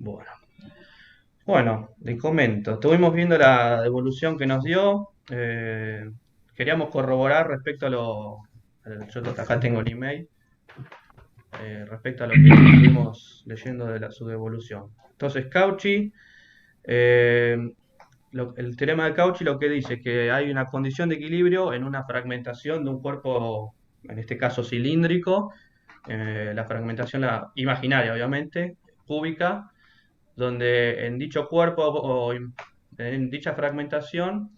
Bueno, bueno, le comento. Estuvimos viendo la devolución que nos dio. Queríamos corroborar respecto a yo acá tengo el email. Respecto a lo que estuvimos leyendo de su devolución. Entonces, Cauchy, eh, el teorema de Cauchy lo que dice que hay una condición de equilibrio en una fragmentación de un cuerpo, en este caso cilíndrico, la fragmentación imaginaria, obviamente, cúbica, donde en dicho cuerpo o en dicha fragmentación,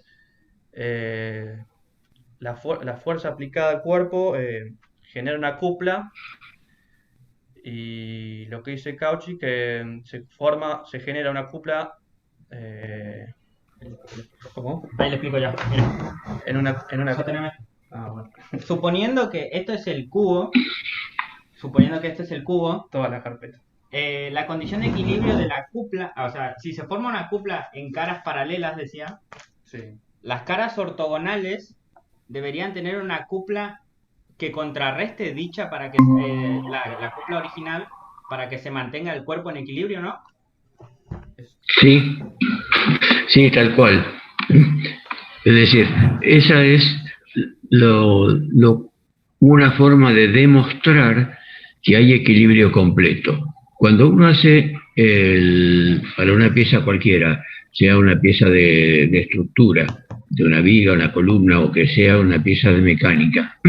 eh, la fuerza aplicada al cuerpo genera una cupla y lo que dice Cauchy que se genera una cupla eh, ¿cómo? Ahí le explico ya. Mira, En una sosteneme. bueno, Suponiendo que esto es el cubo, suponiendo que este es el cubo, toda la carpeta. la condición de equilibrio de la cupla, o sea, si se forma una cupla en caras paralelas, decía, Sí. las caras ortogonales deberían tener una cupla que contrarreste dicha para que la cupla original para que se mantenga el cuerpo en equilibrio, ¿no? Es- Sí, sí, tal cual. Es decir, esa es una forma de demostrar que hay equilibrio completo. Cuando uno hace para una pieza cualquiera, sea una pieza de estructura, de una viga, una columna o que sea una pieza de mecánica,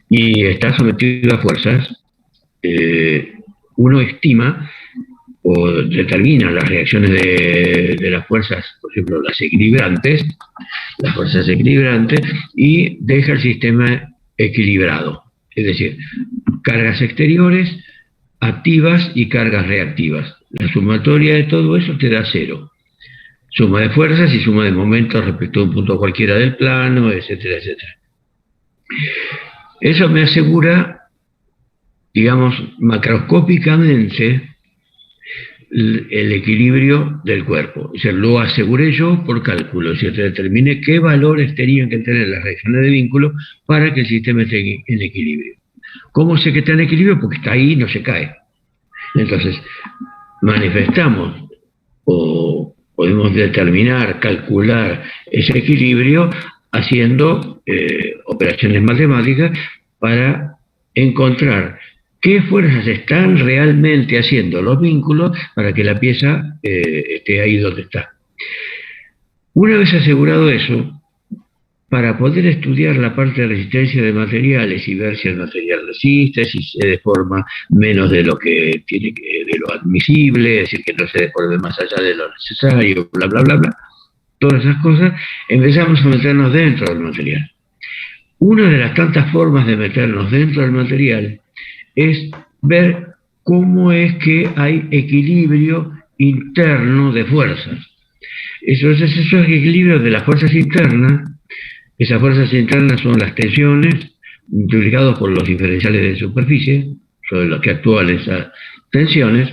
y está sometido a fuerzas, eh, uno estima o determina las reacciones de las fuerzas, por ejemplo, las fuerzas equilibrantes, y deja el sistema equilibrado. Es decir, cargas exteriores activas y cargas reactivas. La sumatoria de todo eso te da cero. Suma de fuerzas y suma de momentos respecto a un punto cualquiera del plano, etcétera, etcétera. Eso me asegura, digamos, macroscópicamente, el equilibrio del cuerpo. O sea, lo aseguré yo por cálculo, o sea, determiné qué valores tenían que tener las reacciones de vínculo para que el sistema esté en equilibrio. ¿Cómo sé que está en equilibrio? Porque está ahí y no se cae. Entonces, manifestamos o podemos determinar, calcular ese equilibrio haciendo operaciones matemáticas para encontrar qué fuerzas están realmente haciendo los vínculos para que la pieza esté ahí donde está. Una vez asegurado eso, para poder estudiar la parte de resistencia de materiales y ver si el material resiste, si se deforma menos de lo que tiene de lo admisible, es decir, que no se deforme más allá de lo necesario, bla, bla, bla, bla, todas esas cosas, empezamos a meternos dentro del material. Una de las tantas formas de meternos dentro del material es ver cómo es que hay equilibrio interno de fuerzas. Esos equilibrios de las fuerzas internas, esas fuerzas internas son las tensiones multiplicadas por los diferenciales de superficie, sobre los que actúan esas tensiones,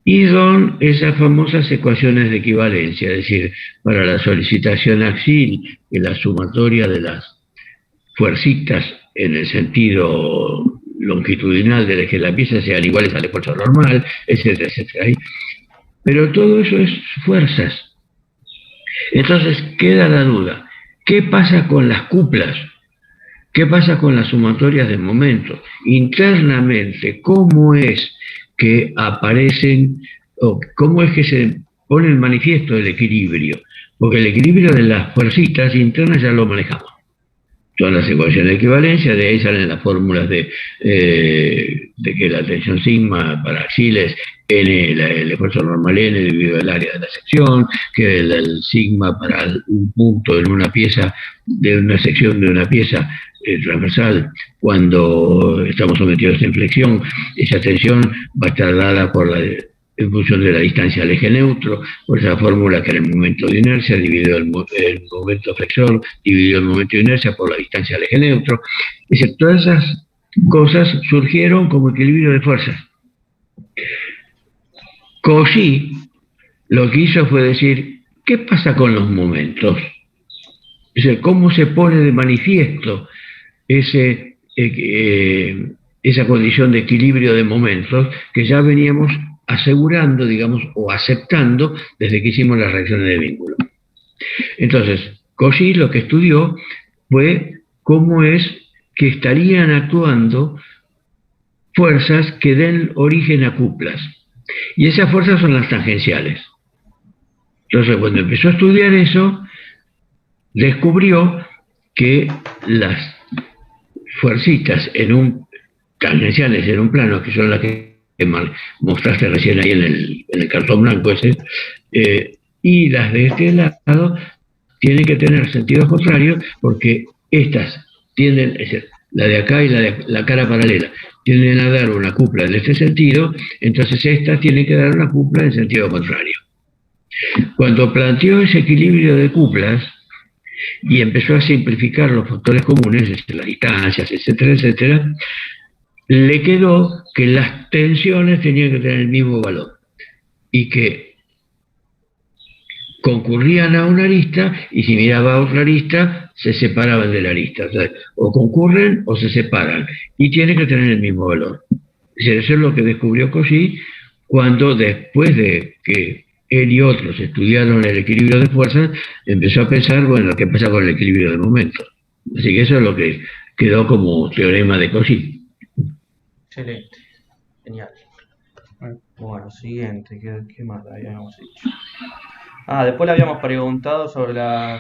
y son esas famosas ecuaciones de equivalencia, es decir, para la solicitación axil, que la sumatoria de las fuercitas en el sentido longitudinal de que la pieza sean iguales al esfuerzo normal, etcétera, etcétera. Pero todo eso es fuerzas. Entonces queda la duda, ¿qué pasa con las cuplas? ¿Qué pasa con las sumatorias de momentos? Internamente, ¿cómo es que aparecen o cómo es que se pone en manifiesto el equilibrio? Porque el equilibrio de las fuercitas internas ya lo manejamos. Son las ecuaciones de equivalencia, de ahí salen las fórmulas de que la tensión sigma para axiles, N, el esfuerzo normal N dividido el área de la sección, que el sigma para un punto en una pieza, de una sección de una pieza transversal, cuando estamos sometidos a inflexión, esa tensión va a estar dada en función de la distancia al eje neutro, por esa fórmula que era el momento de inercia dividido el momento flexor, dividido el momento de inercia por la distancia al eje neutro. Es decir, todas esas cosas surgieron como equilibrio de fuerzas. Cauchy lo que hizo fue decir, ¿qué pasa con los momentos? Es decir, ¿cómo se pone de manifiesto ese esa condición de equilibrio de momentos que ya veníamos asegurando, digamos, o aceptando desde que hicimos las reacciones de vínculo. Entonces, Cauchy lo que estudió fue cómo es que estarían actuando fuerzas que den origen a cuplas. Y esas fuerzas son las tangenciales. Entonces, cuando empezó a estudiar eso, descubrió que las fuercitas tangenciales en un plano, que son las que mostraste recién ahí en el cartón blanco ese, y las de este lado tienen que tener sentidos contrarios, porque estas tienden, es decir, la de acá y la cara paralela, tienden a dar una cupla en este sentido, entonces estas tienen que dar una cupla en sentido contrario. Cuando planteó ese equilibrio de cuplas y empezó a simplificar los factores comunes, las distancias, etcétera, etcétera, le quedó que las tensiones tenían que tener el mismo valor y que concurrían a una arista, y si miraba a otra arista, se separaban de la arista. O sea, o concurren o se separan, y tienen que tener el mismo valor. Eso es lo que descubrió Cauchy cuando, después de que él y otros estudiaron el equilibrio de fuerzas, empezó a pensar, bueno, ¿qué pasa con el equilibrio de momentos? Así que eso es lo que quedó como teorema de Cauchy. Excelente, genial. Bueno, siguiente, ¿qué más habíamos hecho? Después le habíamos preguntado sobre la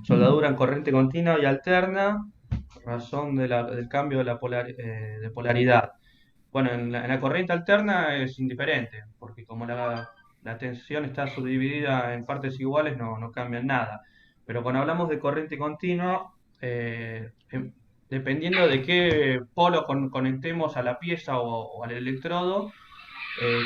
soldadura en corriente continua y alterna, razón del cambio de polaridad. Bueno, en la corriente alterna es indiferente, porque como la tensión está subdividida en partes iguales, no cambia en nada. Pero cuando hablamos de corriente continua, dependiendo de qué polo conectemos a la pieza o al electrodo,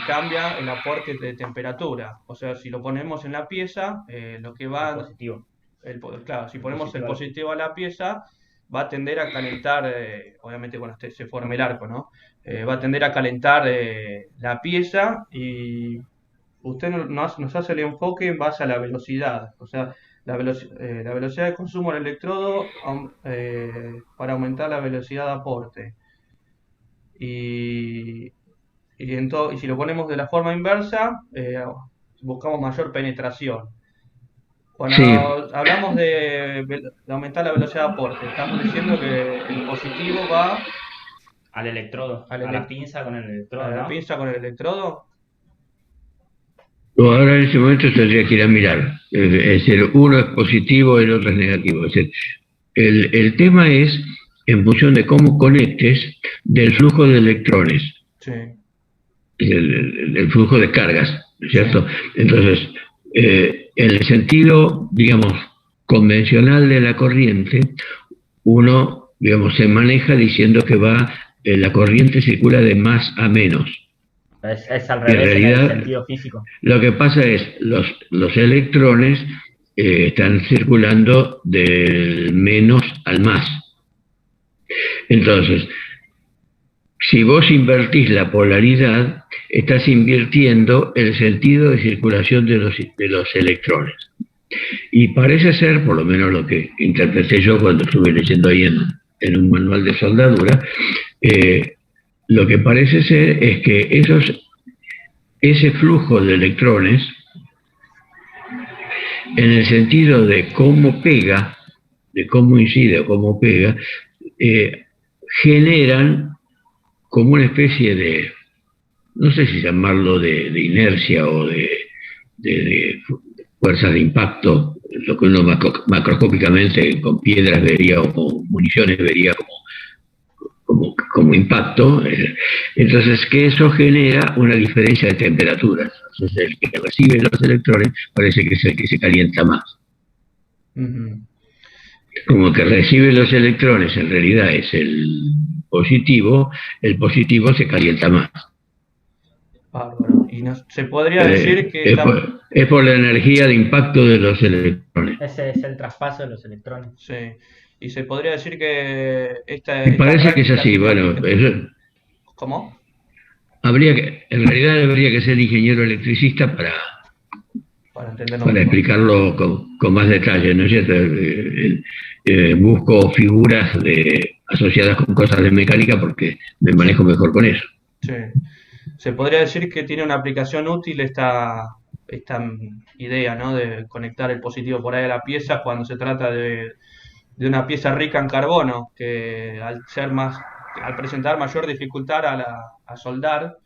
cambia el aporte de temperatura. O sea, si lo ponemos en la pieza, lo que va... El positivo. Claro, si ponemos el positivo a la pieza, va a tender a calentar, obviamente cuando se forme el arco, ¿no? Va a tender a calentar la pieza, y usted nos hace el enfoque en base a la velocidad. O sea, la velocidad de consumo del electrodo para aumentar la velocidad de aporte. Y si lo ponemos de la forma inversa, buscamos mayor penetración. Cuando hablamos de aumentar la velocidad de aporte, estamos diciendo que el positivo va al electrodo, a la pinza con el electrodo. ¿A la pinza con el electrodo? Ahora en ese momento tendría que ir a mirar. Es decir, uno es positivo, el otro es negativo. Es decir, el tema es en función de cómo conectes del flujo de electrones. Sí. El flujo de cargas, ¿cierto? Sí. Entonces, en el sentido, digamos, convencional de la corriente, uno, digamos, se maneja diciendo que la corriente circula de más a menos. Es al revés en realidad, en el sentido físico. Lo que pasa es, los electrones están circulando del menos al más. Entonces, si vos invertís la polaridad, estás invirtiendo el sentido de circulación de los electrones. Y parece ser, por lo menos lo que interpreté yo cuando estuve leyendo ahí en un manual de soldadura, lo que parece ser es que ese flujo de electrones, en el sentido de cómo pega, de cómo incide o cómo pega, generan como una especie de, no sé si llamarlo de inercia o de fuerzas de impacto, lo que uno macroscópicamente con piedras vería o con municiones vería como impacto. Entonces, que eso genera una diferencia de temperaturas. Entonces, el que recibe los electrones parece que es el que se calienta más. Uh-huh. Como que recibe los electrones en realidad es el positivo se calienta más. Bárbaro. Y se podría decir que es por la energía de impacto de los electrones. Ese es el traspaso de los electrones. Sí. Y se podría decir que Me parece que es así, bueno. ¿Cómo? En realidad debería que ser ingeniero electricista para explicarlo con más detalle, ¿no es cierto? Busco figuras de asociadas con cosas de mecánica porque me manejo mejor con eso. Sí. Se podría decir que tiene una aplicación útil esta idea, ¿no? De conectar el positivo por ahí a la pieza cuando se trata de una pieza rica en carbono, que al presentar mayor dificultad a soldar,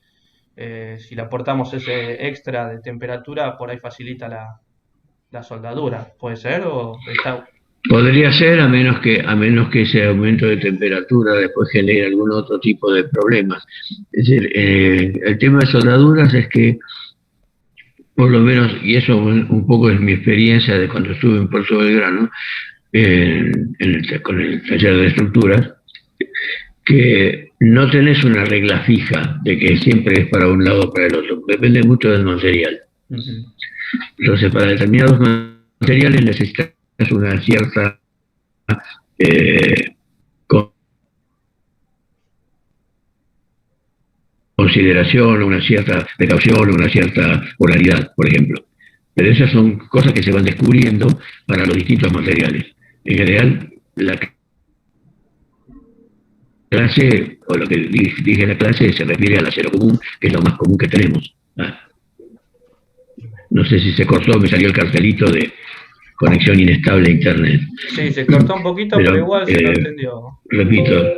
si le aportamos ese extra de temperatura, por ahí facilita la soldadura. ¿Puede ser? ¿O está? Podría ser, a menos que ese aumento de temperatura después genere algún otro tipo de problemas. Es decir, el tema de soldaduras es que, por lo menos, y eso un poco es mi experiencia de cuando estuve en Puerto Belgrano, con el taller de estructuras, que no tenés una regla fija de que siempre es para un lado o para el otro. Depende mucho del material. Ujú. Entonces, para determinados materiales necesitas una cierta consideración, una cierta precaución, una cierta polaridad, por ejemplo. Pero esas son cosas que se van descubriendo para los distintos materiales. En general, la clase, o lo que dije en la clase, se refiere al acero común, que es lo más común que tenemos. No sé si se cortó, me salió el cartelito de conexión inestable a Internet. Sí, se cortó un poquito, pero igual se lo entendió. Repito,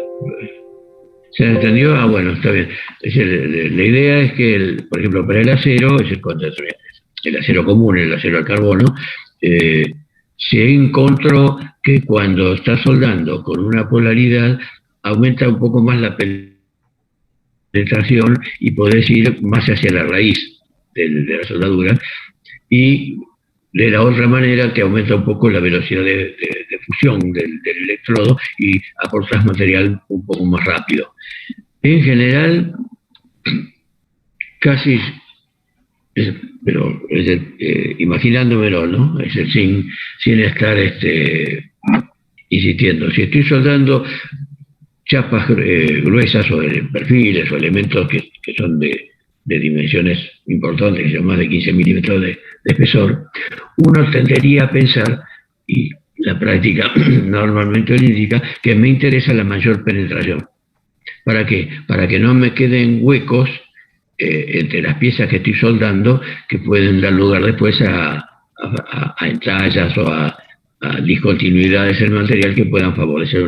¿se entendió? Ah, bueno, está bien. Es decir, la idea es que, por ejemplo, para el acero, el acero común, el acero al carbono, se encontró que cuando está soldando con una polaridad, aumenta un poco más la penetración y podés ir más hacia la raíz de la soldadura, y de la otra manera que aumenta un poco la velocidad de fusión del electrodo y aportas material un poco más rápido. En general, casi, pero imaginándomelo, ¿no? Es decir, sin estar insistiendo. Si estoy soldando chapas gruesas o perfiles o elementos que son de dimensiones importantes, que son más de 15 milímetros de espesor, uno tendería a pensar, y la práctica normalmente lo indica, que me interesa la mayor penetración. ¿Para qué? Para que no me queden huecos entre las piezas que estoy soldando, que pueden dar lugar después a entallas o a discontinuidades en el material que puedan favorecer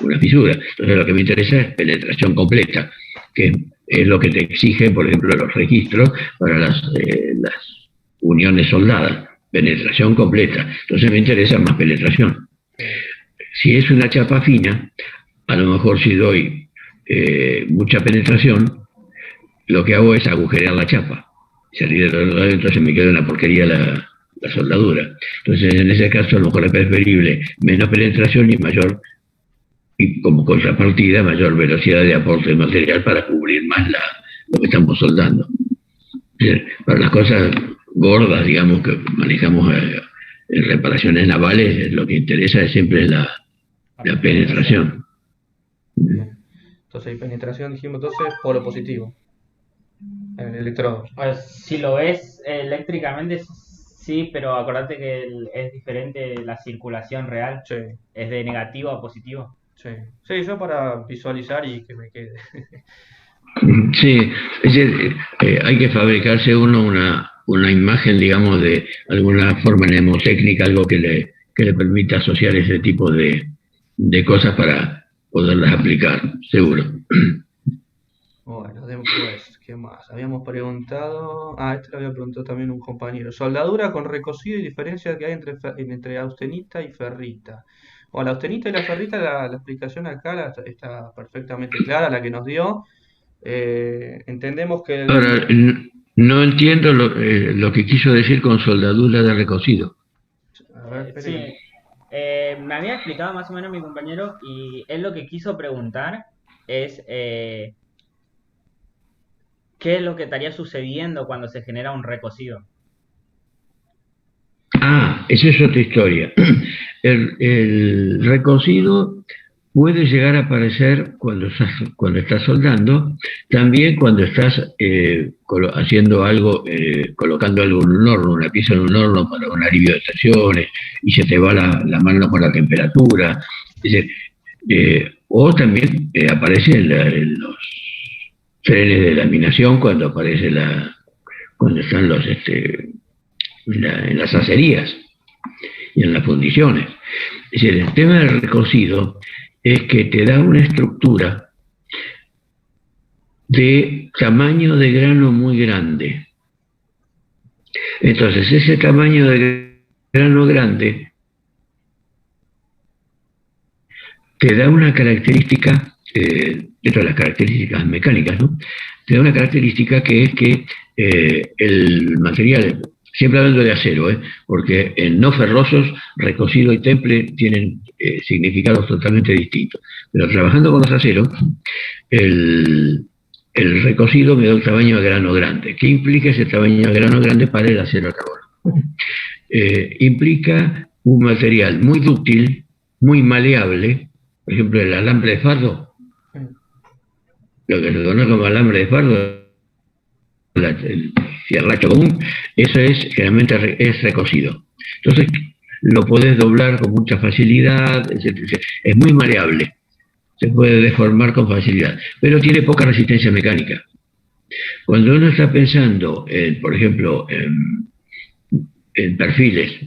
una fisura. Entonces lo que me interesa es penetración completa, que es lo que te exige, por ejemplo, los registros para las uniones soldadas, penetración completa. Entonces me interesa más penetración. Si es una chapa fina, a lo mejor si doy mucha penetración, lo que hago es agujerear la chapa. Salir de los entonces me queda una porquería la soldadura. Entonces en ese caso a lo mejor es preferible menos penetración y mayor, y como contrapartida, mayor velocidad de aporte de material para cubrir más lo que estamos soldando. Para las cosas gordas, digamos, que manejamos en reparaciones navales, lo que interesa es siempre la penetración. Entonces, penetración, dijimos, entonces, polo positivo en el electrodo. Pues si lo ves eléctricamente, sí, pero acordate que es diferente la circulación real. Sí. Es de negativo a positivo. Sí, yo para visualizar y que me quede. Sí, es decir, hay que fabricarse uno una imagen, digamos, de alguna forma mnemotécnica, algo que le permita asociar ese tipo de cosas para poderlas aplicar, seguro. Bueno, después, ¿qué más? Habíamos preguntado, este lo había preguntado también un compañero. Soldadura con recocido y diferencias que hay entre austenita y ferrita. Bueno, la austenita y la ferrita, la explicación acá está perfectamente clara, la que nos dio. Entendemos que... Ahora, no entiendo lo que quiso decir con soldadura de recocido. A ver, Sí, me había explicado más o menos mi compañero, y él lo que quiso preguntar es qué es lo que estaría sucediendo cuando se genera un recocido. Esa es otra historia. El recocido puede llegar a aparecer cuando estás soldando, también cuando estás haciendo algo, colocando algo en un horno, una pieza en un horno para un alivio de tensiones, y se te va la mano con la temperatura. Es decir, O también aparece en los trenes de laminación cuando aparece cuando están en las acerías y en las fundiciones. Es decir, el tema del recocido es que te da una estructura de tamaño de grano muy grande. Entonces, ese tamaño de grano grande te da una característica, dentro de las características mecánicas, ¿no? Te da una característica que es que el material, siempre hablando de acero, porque en no ferrosos, recocido y temple tienen significados totalmente distintos. Pero trabajando con los aceros, el recocido me da un tamaño de grano grande. ¿Qué implica ese tamaño de grano grande para el acero a carbono? Implica un material muy dúctil, muy maleable. Por ejemplo, el alambre de fardo, lo que se conoce como alambre de fardo, el fierracho común, eso generalmente es recocido. Entonces lo puedes doblar con mucha facilidad, etc. Es muy maleable, se puede deformar con facilidad, pero tiene poca resistencia mecánica. Cuando uno está pensando, por ejemplo, en perfiles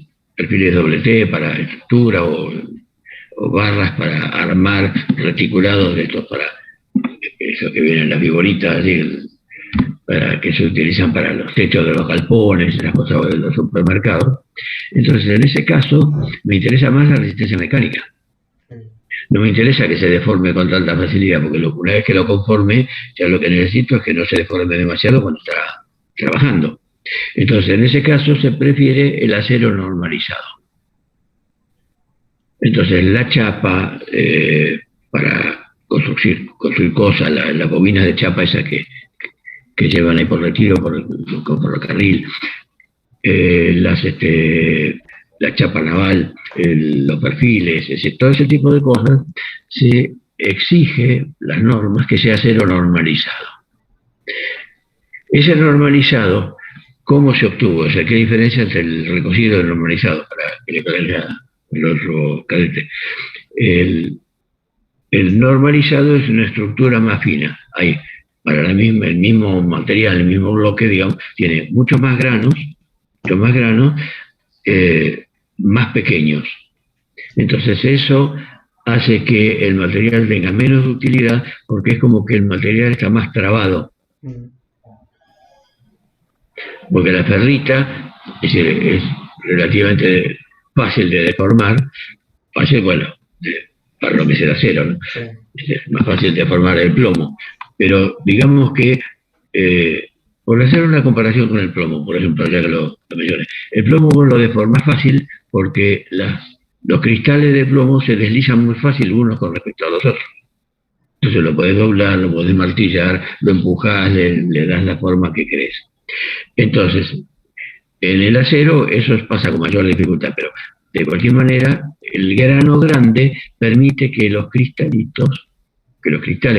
doble T para estructura o barras para armar reticulados de estos, para eso que vienen las figuritas, para que se utilizan para los techos de los galpones, las cosas de los supermercados. Entonces, en ese caso, me interesa más la resistencia mecánica. No me interesa que se deforme con tanta facilidad, porque una vez que lo conforme, ya lo que necesito es que no se deforme demasiado cuando está trabajando. Entonces, en ese caso, se prefiere el acero normalizado. Entonces, la chapa, para construir cosas, las bobinas de chapa esa que llevan ahí por retiro, por el carril, la chapa naval, los perfiles, todo ese tipo de cosas, se exige las normas que sea acero normalizado. Ese normalizado, ¿cómo se obtuvo? O sea, ¿qué diferencia entre el recocido y el normalizado? Para que le caiga el otro cadete. El normalizado es una estructura más fina. Hay para el mismo material, el mismo bloque, digamos, tiene muchos más granos, más pequeños. Entonces eso hace que el material tenga menos utilidad, porque es como que el material está más trabado. Porque la ferrita es relativamente fácil de deformar, para lo que es el acero, ¿no? Sí. Es más fácil de deformar el plomo. Pero digamos que, por hacer una comparación con el plomo, por ejemplo, ya que lo mencioné, el plomo vos lo deformas fácil porque los cristales de plomo se deslizan muy fácil unos con respecto a los otros. Entonces lo podés doblar, lo podés martillar, lo empujás, le das la forma que querés. Entonces, en el acero eso pasa con mayor dificultad, pero de cualquier manera, el grano grande permite que los cristales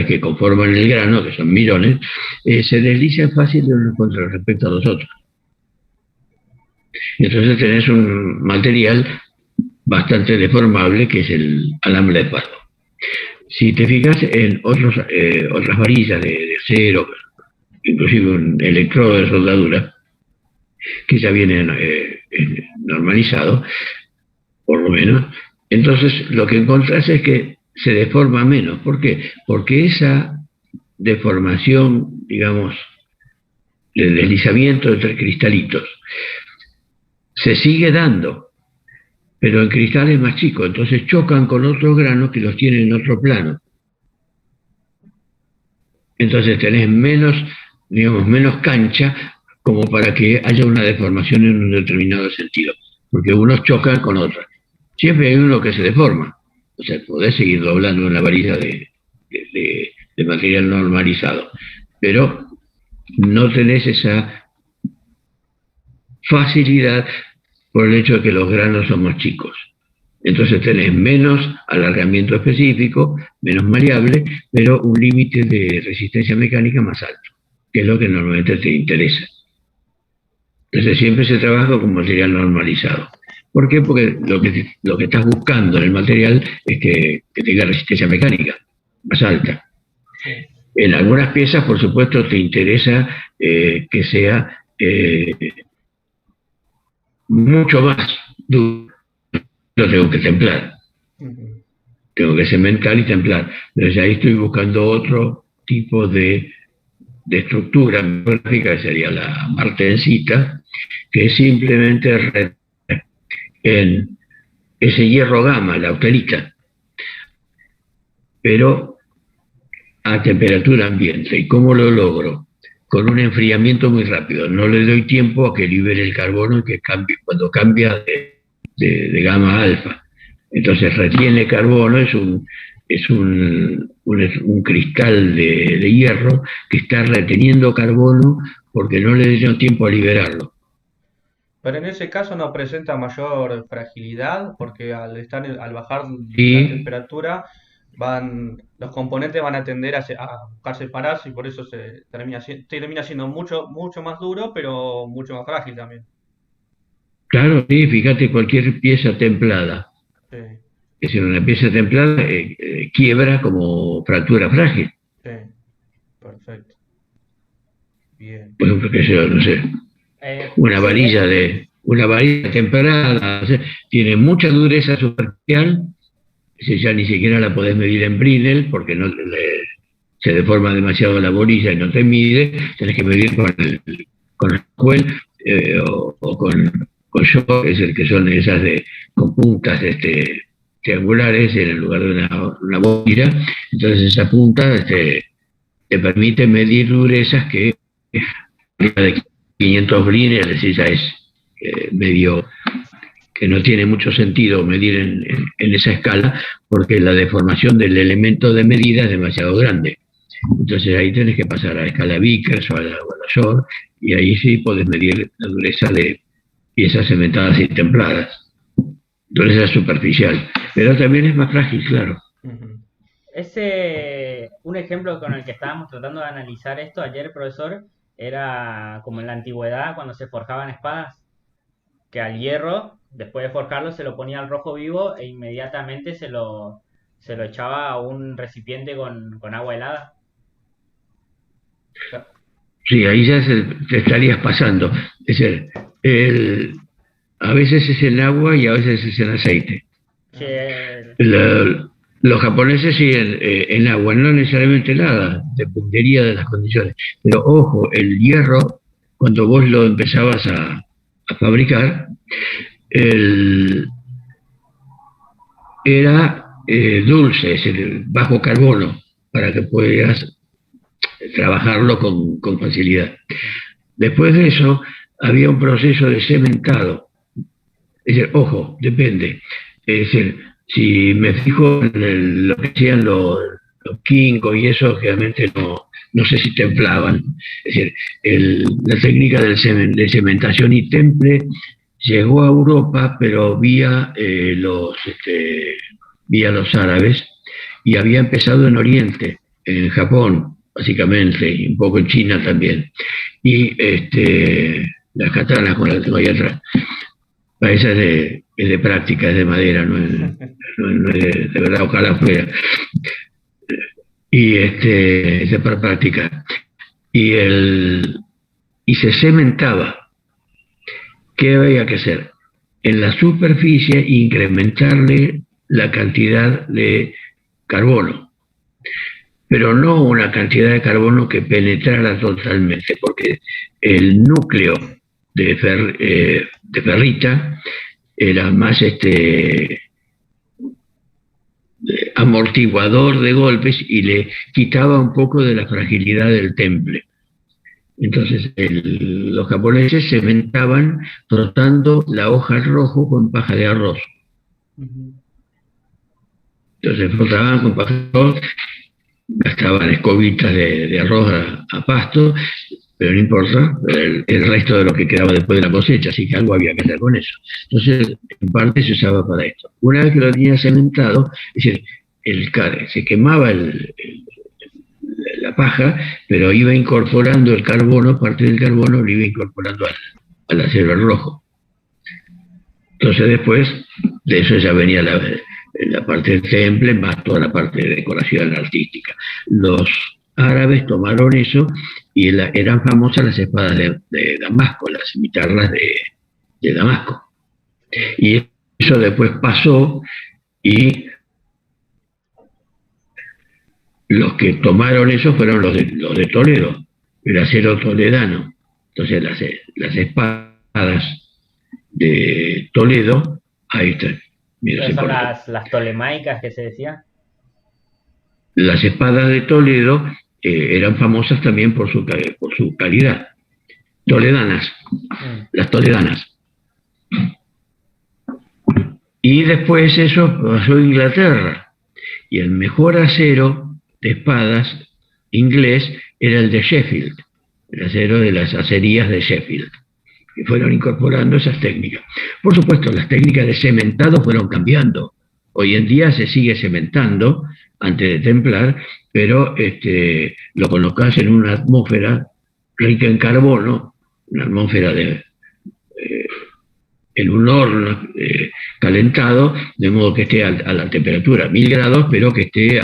que conforman el grano, que son millones, se deslicen fácil de unos contra respecto a los otros. Entonces tenés un material bastante deformable, que es el alambre de fardo. Si te fijas en otras varillas de acero, inclusive un electrodo de soldadura, que ya viene normalizado, por lo menos, entonces lo que encontrás es que se deforma menos. ¿Por qué? Porque esa deformación, digamos, el deslizamiento entre cristalitos, se sigue dando, pero en cristales más chicos, entonces chocan con otros granos que los tienen en otro plano. Entonces tenés menos cancha como para que haya una deformación en un determinado sentido, porque unos chocan con otros. Siempre hay uno que se deforma. O sea, podés seguir doblando una varilla de material normalizado, pero no tenés esa facilidad por el hecho de que los granos son más chicos. Entonces tenés menos alargamiento específico, menos maleable, pero un límite de resistencia mecánica más alto, que es lo que normalmente te interesa. Entonces siempre se trabaja con material normalizado. ¿Por qué? Porque lo que estás buscando en el material es que tenga resistencia mecánica. más alta. Sí. En algunas piezas, por supuesto, te interesa que sea mucho más duro, lo tengo que templar. Ujú. Tengo que cementar y templar. Entonces ahí estoy buscando otro tipo de estructura gráfica, que sería la martensita, que es simplemente en ese hierro gamma, la autelita, pero a temperatura ambiente. ¿Y cómo lo logro? Con un enfriamiento muy rápido. No le doy tiempo a que libere el carbono y que cambie, cuando cambia de gamma alfa. Entonces retiene carbono, es un cristal de hierro que está reteniendo carbono porque no le dio tiempo a liberarlo. Pero en ese caso no presenta mayor fragilidad porque al bajar la Sí, temperatura los componentes van a tender a buscar separarse y por eso termina siendo mucho, mucho más duro, pero mucho más frágil también. claro, sí, fíjate cualquier pieza templada. Sí, Es decir, una pieza templada quiebra como fractura frágil. sí, perfecto. Bien. Por ejemplo, que yo, no sé, Sí, una varilla temperada, o sea, tiene mucha dureza superficial, si ya ni siquiera la podés medir en Brinell porque se deforma demasiado la bolilla y no te mide, tenés que medir con el Rockwell o con Shaw, que es el que son esas con puntas triangulares en el lugar de una bolilla. Entonces esa punta te permite medir durezas que de 500 Brinell, es decir, ya es medio que no tiene mucho sentido medir en esa escala porque la deformación del elemento de medida es demasiado grande. Entonces ahí tenés que pasar a la escala Vickers o a la Shore y ahí sí podés medir la dureza de piezas cementadas y templadas. Dureza superficial. Pero también es más frágil, claro. Ujú. Un ejemplo con el que estábamos tratando de analizar esto ayer, profesor, era como en la antigüedad cuando se forjaban espadas, que al hierro, después de forjarlo, se lo ponía al rojo vivo e inmediatamente se lo echaba a un recipiente con agua helada. Ca- Sí, ahí ya te estarías pasando. Es decir, a veces es en agua y a veces es en aceite. Que, Los japoneses siguen en agua, no necesariamente nada, dependería de las condiciones. Pero ojo, el hierro, cuando vos lo empezabas a fabricar, el- era dulce, es decir, bajo carbono, para que puedas trabajarlo con facilidad. Después de eso, había un proceso de cementado. Es decir, ojo, depende. Es decir, si me fijo en lo que hacían los quincos y eso, realmente no sé si templaban. Es decir, la técnica de cementación y temple llegó a Europa, pero vía los árabes, y había empezado en Oriente, en Japón, básicamente, y un poco en China también. Y las katanas con las que tengo ahí atrás. Esa es de práctica, es de madera, no es de verdad, ojalá fuera. Y es de práctica. Y, y se cementaba. ¿Qué había que hacer? En la superficie incrementarle la cantidad de carbono, pero no una cantidad de carbono que penetrara totalmente, porque el núcleo de ferrita era más amortiguador de golpes y le quitaba un poco de la fragilidad del temple. Entonces los japoneses cementaban frotando la hoja al rojo con paja de arroz. Ujú. Entonces frotaban con paja de arroz, gastaban escobitas de arroz a pasto, pero no importa, el resto de lo que quedaba después de la cosecha, así que algo había que hacer con eso. Entonces, en parte se usaba para esto. Una vez que lo tenía cementado, es decir, se quemaba la paja, pero iba incorporando el carbono, parte del carbono lo iba incorporando al acero rojo. Entonces después de eso ya venía la parte del temple, más toda la parte de decoración artística. Los árabes tomaron eso y eran famosas las espadas de Damasco, las cimitarras de Damasco. Y eso después pasó y los que tomaron eso fueron los de Toledo, el acero toledano. Entonces las espadas de Toledo, ahí están. Mira, Esas se son cortó. las tolemaicas que se decía. Las espadas de Toledo eran famosas también por su calidad. Toledanas, Mm. las toledanas. Y después eso pasó a Inglaterra. Y el mejor acero de espadas inglés era el de Sheffield, el acero de las acerías de Sheffield, que fueron incorporando esas técnicas. Por supuesto, las técnicas de cementado fueron cambiando. Hoy en día se sigue cementando antes de templar, pero lo colocas en una atmósfera rica en carbono, una atmósfera eh, en un horno calentado, de modo que esté a la temperatura 1000 grados, pero que esté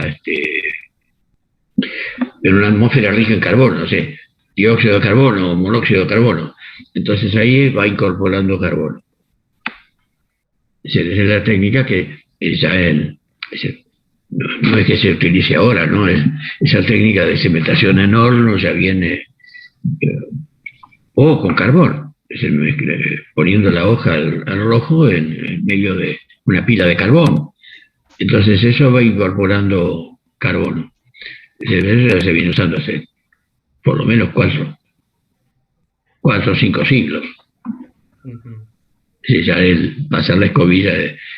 en una atmósfera rica en carbono, no sé, dióxido de carbono o monóxido de carbono. Entonces ahí va incorporando carbono. Esa es la técnica que no es que se utilice ahora, ¿no? Esa técnica de cementación en horno ya viene, o con carbón, poniendo la hoja al rojo en medio de una pila de carbón. Entonces eso va incorporando carbono. Eso se viene usando hace por lo menos 4 o 5 siglos. Ujú. Sí, ya el pasar la escobilla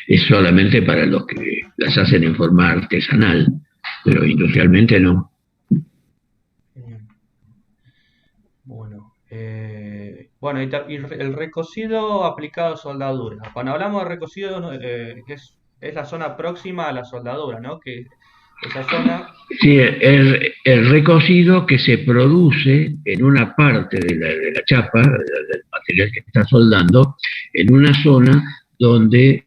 es solamente para los que las hacen en forma artesanal, pero industrialmente no. Genial. Bueno, y el recocido aplicado a soldadura. Cuando hablamos de recocido, ¿no? Es la zona próxima a la soldadura, ¿no? Que esa zona. Sí, el recocido que se produce en una parte de la chapa, del material que está soldando, en una zona donde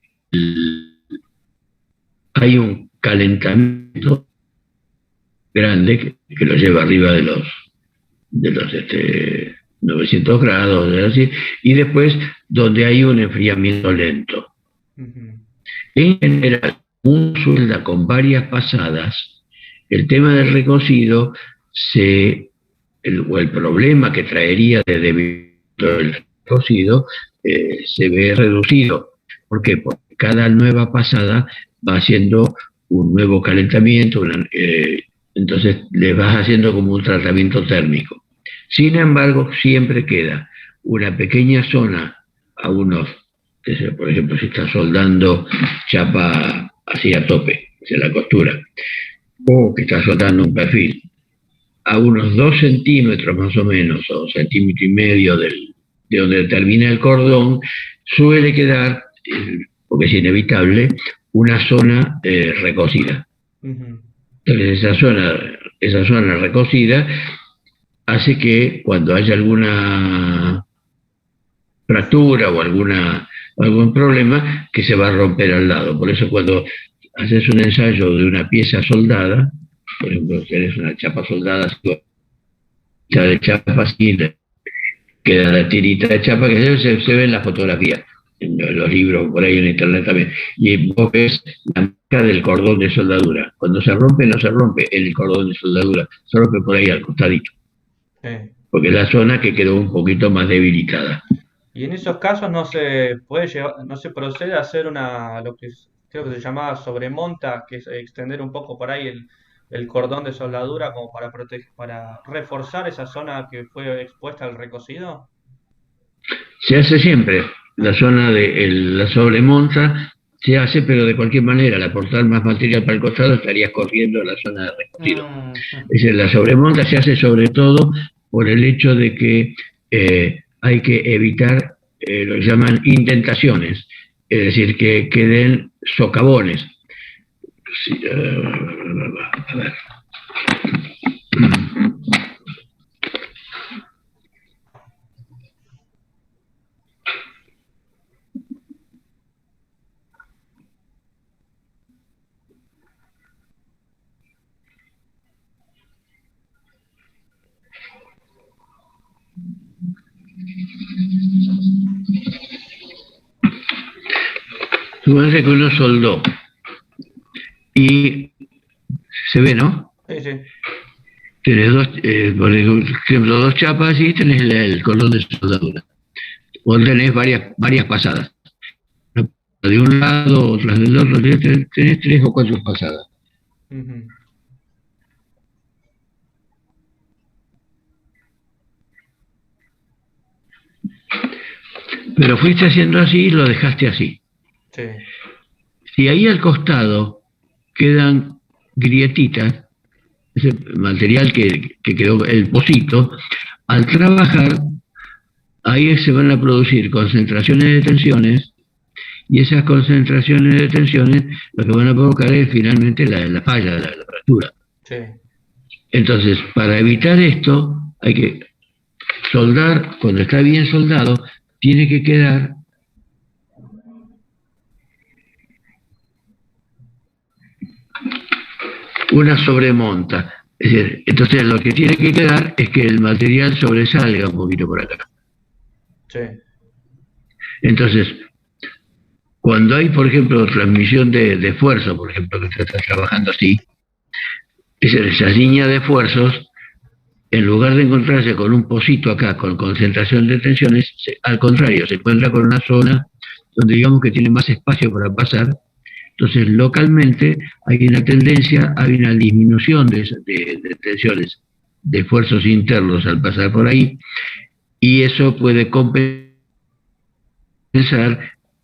hay un calentamiento grande que lo lleva arriba de los 900 grados, así, y después donde hay un enfriamiento lento. Ujú. En general, una suelda con varias pasadas, el tema del recocido, o el problema que traería de debilidad el recocido, se ve reducido. ¿Por qué? Porque cada nueva pasada va haciendo un nuevo calentamiento, entonces le vas haciendo como un tratamiento térmico. Sin embargo, siempre queda una pequeña zona a unos, por ejemplo, si está soldando chapa así a tope, se la costura, o que está soldando un perfil, a unos 2 centímetros más o menos, o centímetro y medio de donde termina el cordón, suele quedar, porque es inevitable, una zona recocida. Ujú. Entonces esa zona recocida hace que cuando haya alguna fractura o algún problema, que se va a romper al lado. Por eso cuando haces un ensayo de una pieza soldada, por ejemplo, si eres una chapa soldada, de chapa así, queda la tirita de chapa que se ve en la fotografía, en los libros, por ahí en internet también. Y vos ves la marca del cordón de soldadura. Cuando se rompe, no se rompe el cordón de soldadura, se rompe por ahí al costadito, Sí. porque es la zona que quedó un poquito más debilitada. Y en esos casos no se puede no se procede a hacer lo que creo que se llamaba sobremonta, que es extender un poco por ahí el cordón de soldadura como para reforzar esa zona que fue expuesta al recocido. Se hace siempre. La zona de la sobremonta se hace, pero de cualquier manera, al aportar más material para el costado, estarías corriendo la zona de recocido. Mm. Es decir, la sobremonta se hace sobre todo por el hecho de que hay que evitar lo que llaman indentaciones, es decir, que queden socavones. Sí, a ver. Supóngase que uno soldó y se ve, ¿no? Sí, sí. Tenés dos, por ejemplo, dos chapas y tenés el cordón de soldadura. O tenés varias pasadas. Una de un lado, otras del otro, tenés 3 o 4 pasadas. Ujú. Pero fuiste haciendo así y lo dejaste así. Sí. Si ahí al costado quedan grietitas, ese material que quedó el pocito, al trabajar, ahí se van a producir concentraciones de tensiones y esas concentraciones de tensiones lo que van a provocar es finalmente la falla, la fractura. Sí. Entonces, para evitar esto, hay que soldar, cuando está bien soldado, tiene que quedar una sobremonta. Es decir, entonces lo que tiene que quedar es que el material sobresalga un poquito por acá. Sí. Entonces, cuando hay, por ejemplo, transmisión de esfuerzo, por ejemplo, que se está trabajando así, esa línea de esfuerzos, en lugar de encontrarse con un pocito acá, con concentración de tensiones, al contrario, se encuentra con una zona donde digamos que tiene más espacio para pasar. Entonces, localmente hay una tendencia, hay una disminución de tensiones, de esfuerzos internos al pasar por ahí, y eso puede compensar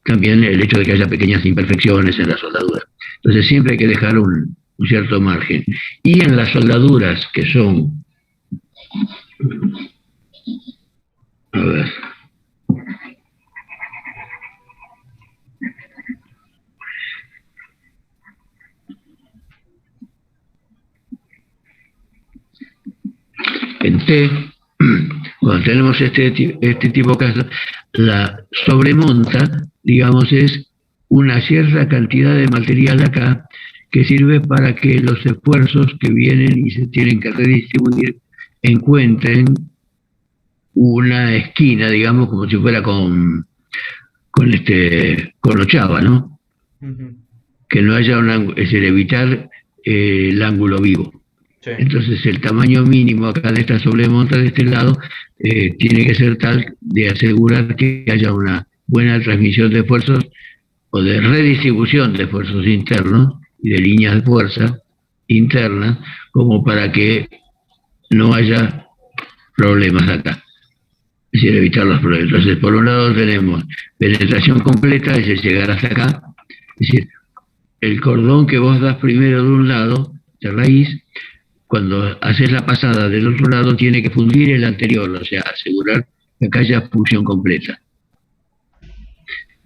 también el hecho de que haya pequeñas imperfecciones en la soldadura. Entonces, siempre hay que dejar un cierto margen. Y en las soldaduras que son, a ver, en T, cuando tenemos este tipo de casos, la sobremonta, digamos, es una cierta cantidad de material acá que sirve para que los esfuerzos que vienen y se tienen que redistribuir encuentren una esquina, digamos, como si fuera con ochava, ¿no? Ujú. Que no haya es decir, evitar el ángulo vivo. Sí. Entonces el tamaño mínimo acá de esta sobremonta de este lado tiene que ser tal de asegurar que haya una buena transmisión de esfuerzos o de redistribución de esfuerzos internos y de líneas de fuerza internas como para que no haya problemas acá. Es decir, evitar los problemas. Entonces, por un lado tenemos penetración completa, es decir, llegar hasta acá. Es decir, el cordón que vos das primero de un lado, de raíz, cuando haces la pasada del otro lado tiene que fundir el anterior, o sea, asegurar que acá haya fusión completa.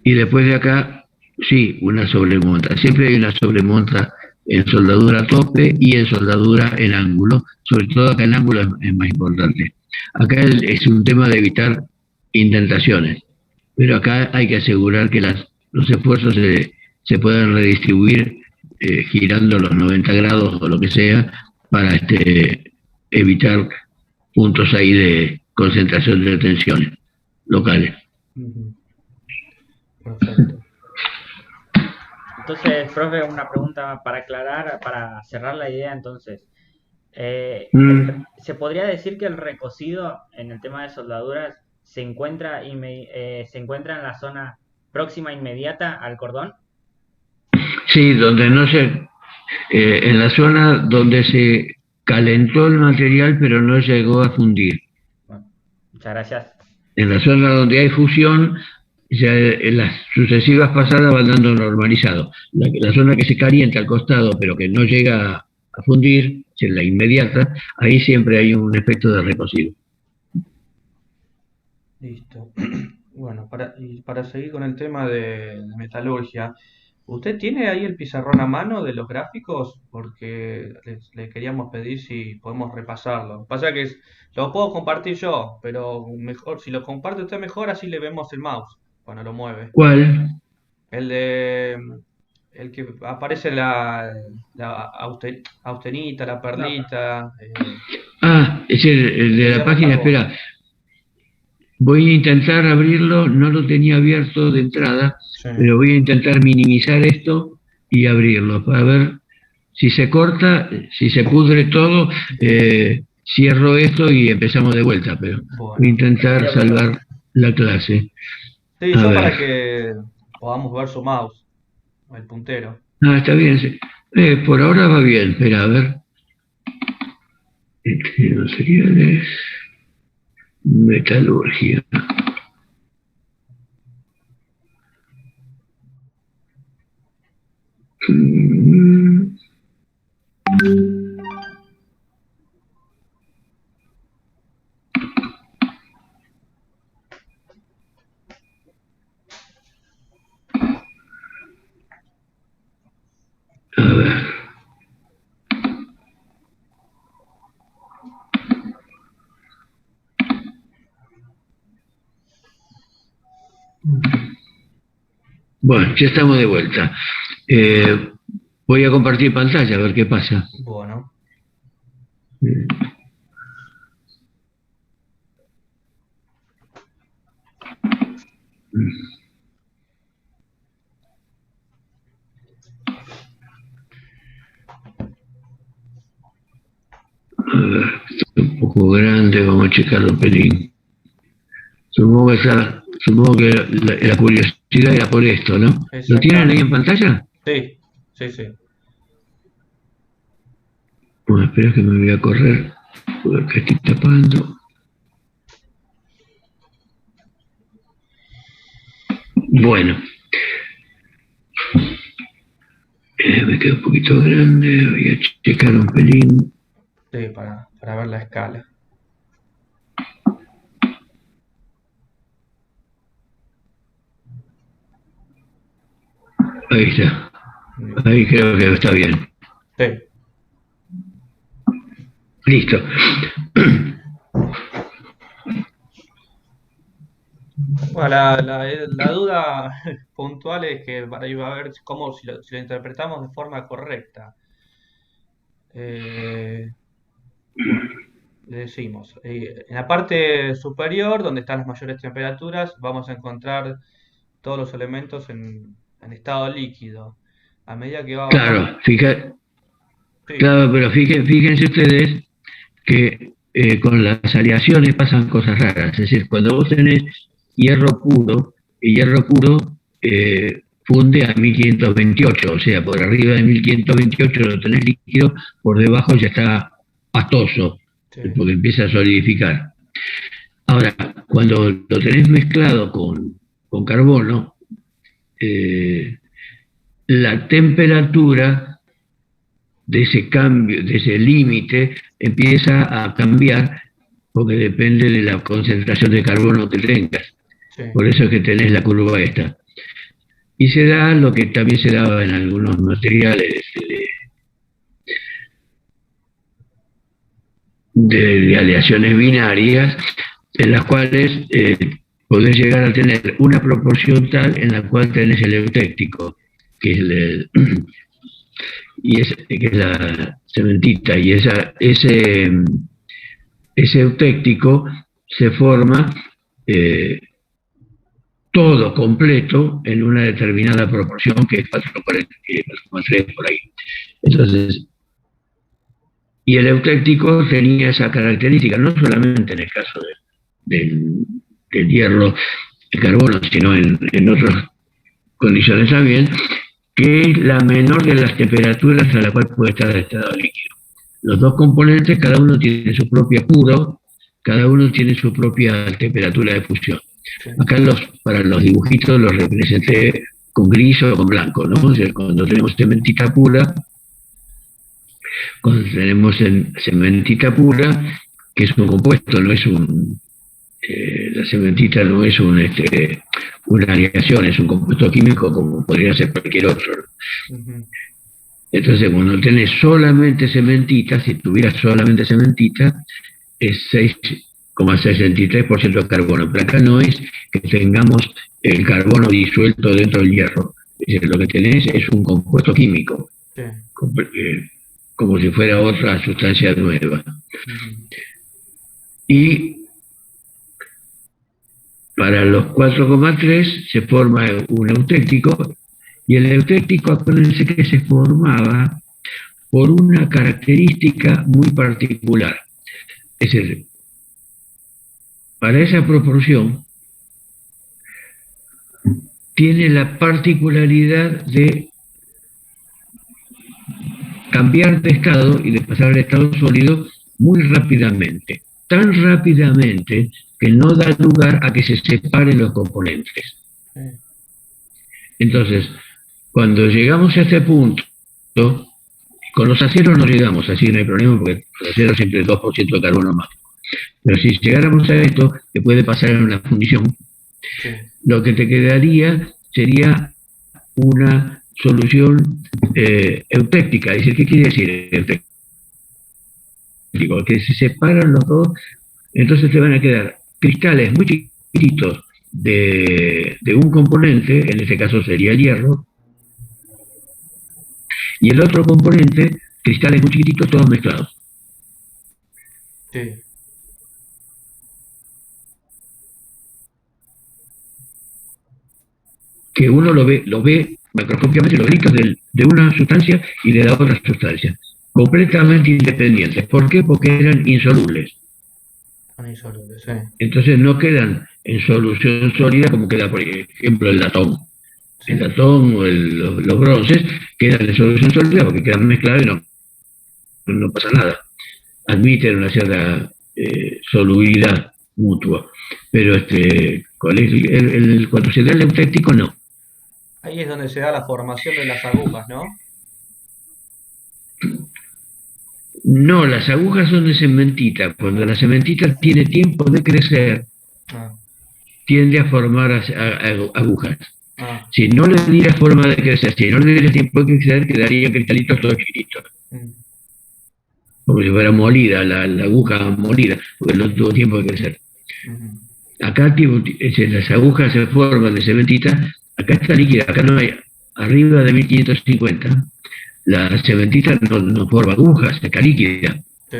Y después de acá, sí, una sobremonta. Siempre hay una sobremonta en soldadura a tope y en soldadura en ángulo. Sobre todo acá en ángulo es más importante. Acá es un tema de evitar indentaciones. Pero acá hay que asegurar que los esfuerzos se puedan redistribuir girando los 90 grados o lo que sea para evitar puntos ahí de concentración de tensiones locales. Ujú. Perfecto. Entonces, profe, una pregunta para aclarar, para cerrar la idea, entonces. ¿Se podría decir que el recocido en el tema de soldaduras se encuentra en la zona próxima inmediata al cordón? Sí, donde no en la zona donde se calentó el material pero no llegó a fundir. Bueno, muchas gracias. En la zona donde hay fusión, ya en las sucesivas pasadas van dando normalizado. La zona que se calienta al costado pero que no llega a fundir, en la inmediata, ahí siempre hay un efecto de recocido. Listo. Bueno, para seguir con el tema de metalurgia, ¿usted tiene ahí el pizarrón a mano de los gráficos? Porque le queríamos pedir si podemos repasarlo. Pasa que lo puedo compartir yo, pero mejor, si lo comparte usted mejor, así le vemos el mouse cuando lo mueve. ¿Cuál? El de el que aparece la austenita, la No, perlita, Ah, es el de el la hierro página, carbón. espera. Voy a intentar abrirlo, no lo tenía abierto de entrada, Sí. pero voy a intentar minimizar esto y abrirlo para ver si se corta, si se pudre todo, cierro esto y empezamos de vuelta, pero voy a Bueno. intentar Sería bueno. salvar la clase. Sí, A yo ver. para que podamos ver su mouse, el puntero. Ah, está bien. Sí. Por ahora va bien, espera, a ver. Materiales, metalurgia. Mm, A ver. Bueno, ya estamos de vuelta. Eh, Voy a compartir pantalla a ver qué pasa. Bueno. A ver, está un poco grande, vamos a checarlo un pelín. Supongo que la curiosidad era por esto, ¿no? ¿Lo tienen ahí en Exactamente. pantalla? Sí, sí, sí. Bueno, espera que me voy a correr, porque estoy tapando. Bueno, me queda un poquito grande, voy a checar un pelín. Sí, para ver la escala. Ahí está, Bien. ahí creo que está bien. Sí. Listo. Bueno, la duda puntual es que para ir a ver cómo si lo interpretamos de forma correcta. Eh, bueno, le decimos, en la parte superior, donde están las mayores temperaturas, vamos a encontrar todos los elementos en estado líquido. A medida que va bajando, Claro, sí, claro, pero fíjense ustedes que con las aleaciones pasan cosas raras. Es decir, cuando vos tenés hierro puro, el hierro puro funde a 1528, o sea, por arriba de 1528 lo tenés líquido, por debajo ya está pastoso, sí, porque empieza a solidificar. Ahora, cuando lo tenés mezclado con carbono, eh, la temperatura de ese cambio, de ese límite, empieza a cambiar porque depende de la concentración de carbono que tengas. sí, Por eso es que tenés la curva esta. Y se da lo que también se daba en algunos materiales de aleaciones binarias, en las cuales podés llegar a tener una proporción tal en la cual tenés el eutéctico, que es que es la cementita, y ese eutéctico se forma eh, todo completo en una determinada proporción que es 4,3 por ahí. Entonces, y el eutéctico tenía esa característica, no solamente en el caso del, del hierro, el carbono, sino en otras condiciones también, que es la menor de las temperaturas a la cual puede estar el estado líquido. Los dos componentes, cada uno tiene su propio apuro, cada uno tiene su propia temperatura de fusión. sí, Acá para los dibujitos los representé con gris o con blanco, ¿no? O sea, cuando tenemos cementita pura, cuando tenemos cementita pura, que es un compuesto, no es la cementita no es una aleación, es un compuesto químico como podría ser cualquier otro. ujú, Entonces, cuando tenés solamente cementita, si tuvieras solamente cementita, es 6,63% de carbono. Pero acá no es que tengamos el carbono disuelto dentro del hierro. Es decir, lo que tenés es un compuesto químico, sí, como si fuera otra sustancia nueva. ujú, Y Para los 4,3 se forma un eutéctico, y el eutéctico, acuérdense que se formaba por una característica muy particular. Es decir, para esa proporción tiene la particularidad de cambiar de estado y de pasar al estado sólido muy rápidamente. Tan rápidamente que no da lugar a que se separen los componentes. Entonces, cuando llegamos a este punto, con los aceros no llegamos, así no hay problema, porque los aceros siempre es 2% de carbono más. Pero si llegáramos a esto, que puede pasar en una fundición, Sí. lo que te quedaría sería una solución eutéctica. Es decir, ¿qué quiere decir eutéctico? Que se separan los dos, entonces te van a quedar cristales muy chiquititos de un componente, en este caso sería el hierro, y el otro componente, cristales muy chiquititos, todos mezclados. Sí. Que uno lo ve macroscópicamente los gritos de una sustancia y de la otra sustancia, completamente independientes. ¿Por qué? Porque eran insolubles. Son insolubles, sí. Entonces no quedan en solución sólida como queda, por ejemplo, el latón. Sí. El latón o los bronces quedan en solución sólida porque quedan mezclados y no pasa nada. Admiten una cierta solubilidad mutua. Pero cuando se da el eutéctico, no. Ahí es donde se da la formación de las agujas, ¿no? No, las agujas son de cementita. Cuando la cementita tiene tiempo de crecer, Ah, tiende a formar agujas. ah, Si no le diera forma de crecer, si no le diera tiempo de crecer, quedarían cristalitos todos chiquitos. mm, Como si fuera molida, la aguja molida, porque no tuvo tiempo de crecer. ujú. Acá las agujas se forman de cementita, acá está líquida, acá no hay, arriba de 1550, la cementita no forma agujas, está líquida. Sí.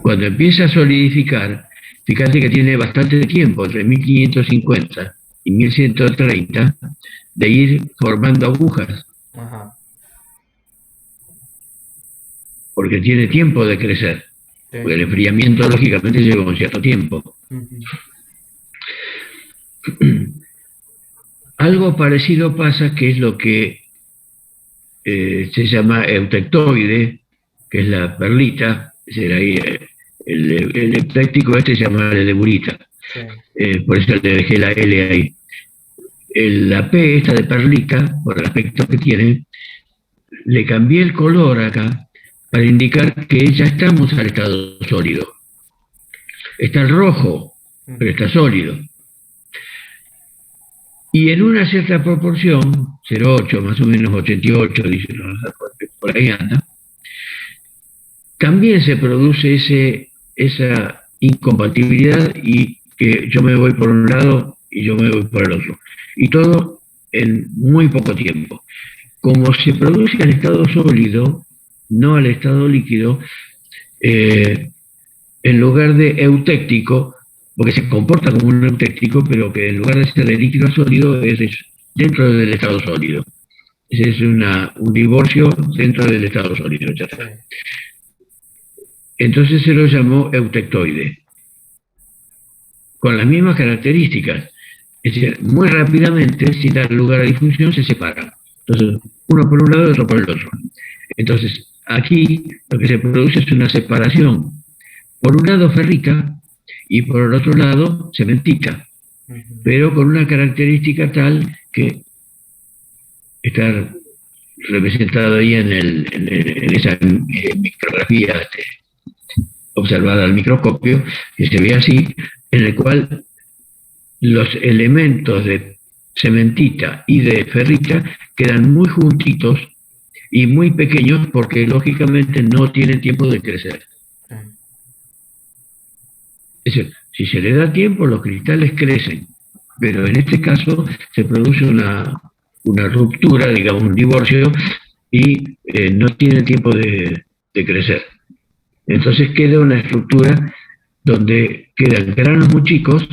Cuando empieza a solidificar, fíjate que tiene bastante tiempo, entre 1550 y 1130, de ir formando agujas, Ajá. porque tiene tiempo de crecer, Sí. porque el enfriamiento lógicamente lleva un cierto tiempo. Ujú. Algo parecido pasa, que es lo que se llama eutectoide, que es la perlita, es decir, ahí el eutéctico se llama de burita, Sí. por eso le dejé la L ahí. La P esta de perlita, por el aspecto que tiene, le cambié el color acá para indicar que ya estamos al estado sólido. Está el rojo, pero está sólido. Y en una cierta proporción, 0,8, más o menos 88, dice, por ahí anda, también se produce esa incompatibilidad, y que yo me voy por un lado y yo me voy por el otro. Y todo en muy poco tiempo. Como se produce al estado sólido, no al estado líquido, en lugar de eutéctico, porque se comporta como un eutéctico, pero que en lugar de ser de líquido a sólido, es dentro del estado sólido. Ese es un divorcio dentro del estado sólido. Ya está. Sí. Entonces se lo llamó eutectoide, con las mismas características. Es decir, muy rápidamente, sin dar lugar a difusión, se separan. Entonces, uno por un lado y otro por el otro. Entonces, aquí lo que se produce es una separación. Por un lado ferrita y por el otro lado cementita, Ujú. pero con una característica tal que está representado ahí en esa micrografía observada al microscopio, que se ve así, en el cual los elementos de cementita y de ferrita quedan muy juntitos y muy pequeños, porque lógicamente no tienen tiempo de crecer. Sí. Es decir, si se le da tiempo, los cristales crecen, pero en este caso se produce una ruptura, digamos, un divorcio, y no tiene tiempo de crecer. Entonces queda una estructura donde quedan granos muy chicos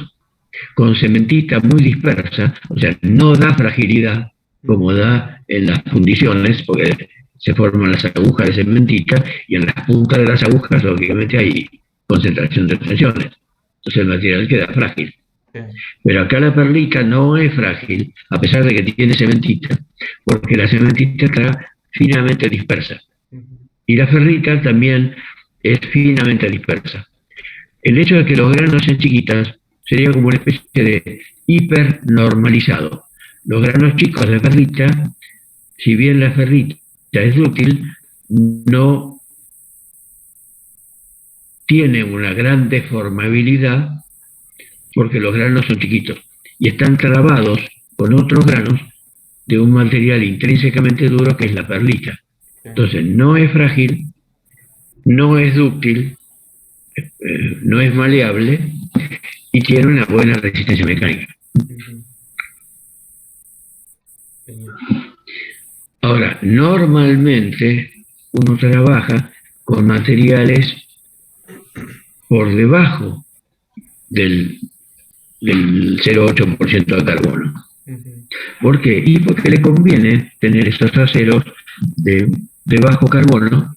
con cementita muy dispersa, o sea, no da fragilidad como da en las fundiciones, porque se forman las agujas de cementita y en las puntas de las agujas lógicamente hay concentración de tensiones. Entonces el material queda frágil. Sí. Pero acá la perlita no es frágil, a pesar de que tiene cementita, porque la cementita está finamente dispersa. Y la ferrita también es finamente dispersa. El hecho de que los granos sean chiquitas sería como una especie de hipernormalizado. Los granos chicos de ferrita, si bien la ferrita es útil, no tiene una gran deformabilidad porque los granos son chiquitos y están trabados con otros granos de un material intrínsecamente duro que es la perlita. Entonces no es frágil, no es dúctil, no es maleable y tiene una buena resistencia mecánica. Ahora, normalmente uno trabaja con materiales por debajo del 0,8% de carbono. ¿Por qué? Y porque le conviene tener estos aceros de bajo carbono,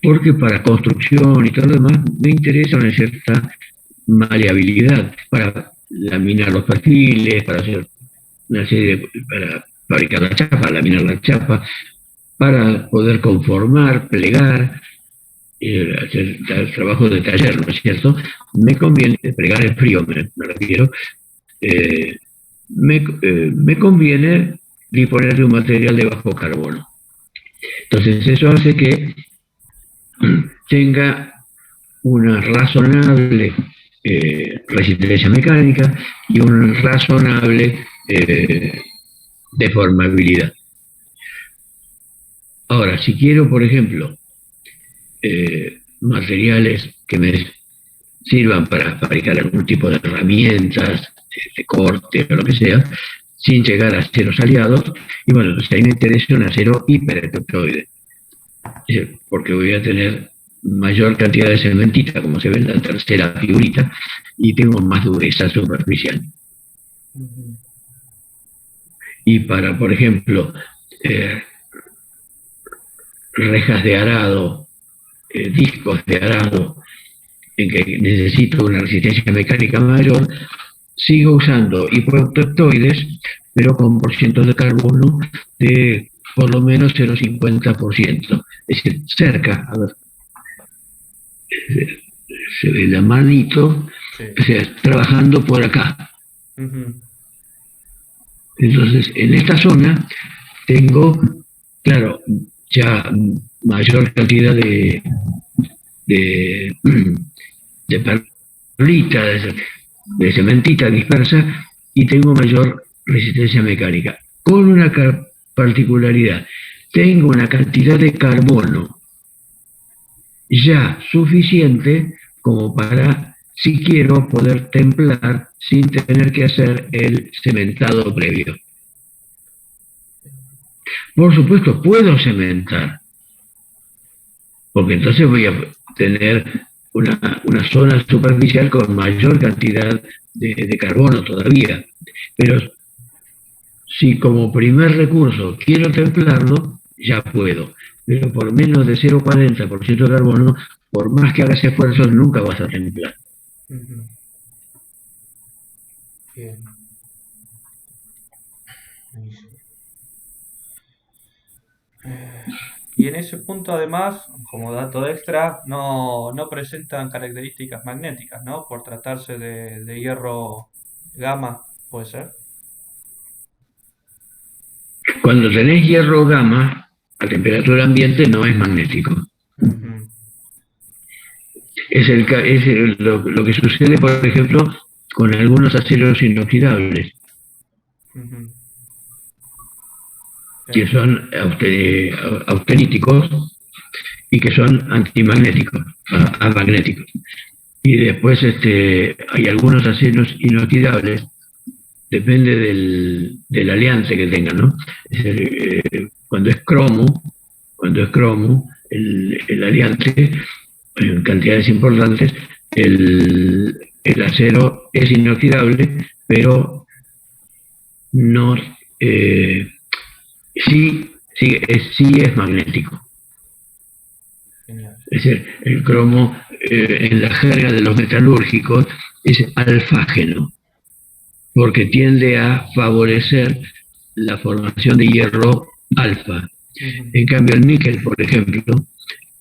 porque para construcción y todo lo demás me interesa una cierta maleabilidad para laminar los perfiles, para hacer una serie para fabricar la chapa, laminar la chapa, para poder conformar, plegar, hacer trabajo de taller, ¿no es cierto? Me conviene, plegar en frío me refiero, me conviene disponer de un material de bajo carbono. Entonces eso hace que tenga una razonable resistencia mecánica y una razonable deformabilidad. Ahora, si quiero, por ejemplo, materiales que me sirvan para fabricar algún tipo de herramientas, de corte o lo que sea, sin llegar a aceros aliados, y bueno, entonces ahí me interesa un acero hiperelectroide, porque voy a tener mayor cantidad de cementita, como se ve en la tercera figurita, y tengo más dureza superficial. Y para, por ejemplo, rejas de arado, discos de arado, en que necesito una resistencia mecánica mayor, sigo usando hipoprotectoides, pero con porcientos de carbono de por lo menos 0,50%. Es decir, cerca, a ver, se ve la manito, sí. O sea, trabajando por acá. Entonces, en esta zona tengo, claro, ya mayor cantidad de perlita, de cementita dispersa, y tengo mayor resistencia mecánica. Con una particularidad, tengo una cantidad de carbono ya suficiente como para, si quiero, poder templar sin tener que hacer el cementado previo. Por supuesto, puedo cementar, porque entonces voy a tener una zona superficial con mayor cantidad de carbono todavía. Pero si como primer recurso quiero templarlo, ya puedo. Pero por menos de 0,40% de carbono, por más que hagas esfuerzos, nunca vas a templar. Bien. Y en ese punto, además, como dato extra, no presentan características magnéticas, ¿no? Por tratarse de hierro gamma, ¿puede ser? Cuando tenés hierro gamma, a temperatura ambiente no es magnético. Es lo que sucede, por ejemplo, con algunos aceros inoxidables, que son austeníticos y que son antimagnéticos, amagnéticos. Y después hay algunos aceros inoxidables, depende del aliante que tengan, ¿no? Cuando es cromo, el aliante, en cantidades importantes, el el acero es inoxidable, pero no, sí es magnético. Genial. Es decir, el cromo en la jerga de los metalúrgicos es alfágeno, porque tiende a favorecer la formación de hierro alfa. En cambio, el níquel, por ejemplo,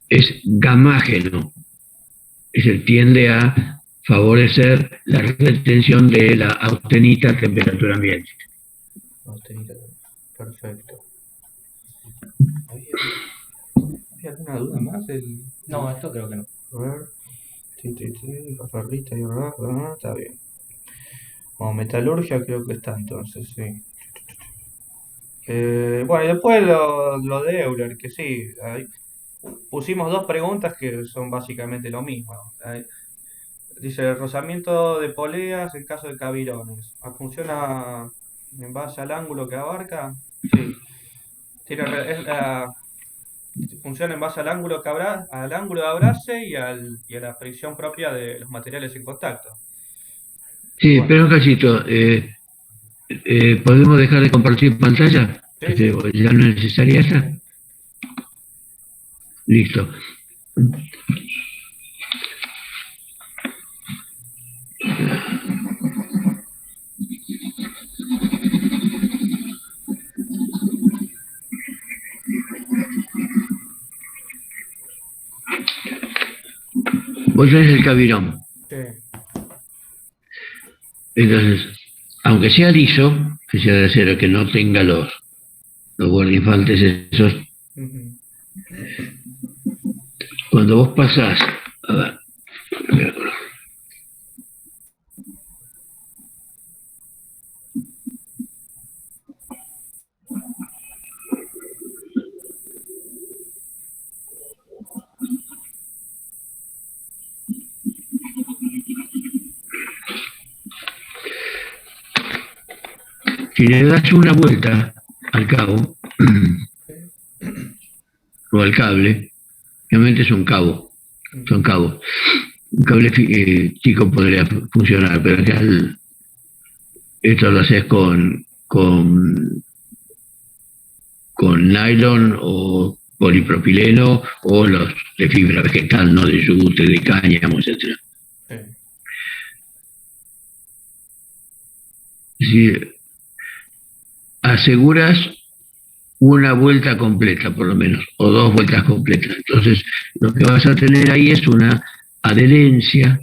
es gamágeno, es decir, tiende a favorecer la retención de la austenita a temperatura ambiente. Perfecto. ¿Había alguna duda más? No, esto creo que no. A ver. La ferrita y está bien. Como metalurgia creo que está entonces, sí. Bueno, y después lo de Euler, que sí, ahí pusimos dos preguntas que son básicamente lo mismo. Dice, rozamiento de poleas en caso de cavirones. ¿Funciona en base al ángulo que abarca? Sí. Funciona en base al ángulo al ángulo de abrace y a la fricción propia de los materiales en contacto. Sí, Bueno, espera un cachito. ¿Podemos dejar de compartir pantalla? sí, sí. ¿Ya no es necesaria esa? Listo. Vos tenés el cavirón. Sí. Entonces, aunque sea liso, que sea de acero, que no tenga los guardainfantes esos, Ujú. cuando vos pasás, a ver, si le das una vuelta al cabo o al cable, realmente es un cabo, son cabos. Un cable chico podría funcionar, pero en general esto lo haces con nylon o polipropileno o los de fibra vegetal, no de yute, de cáñamo, etc. Sí. Si aseguras una vuelta completa, por lo menos, o dos vueltas completas, entonces lo que vas a tener ahí es una adherencia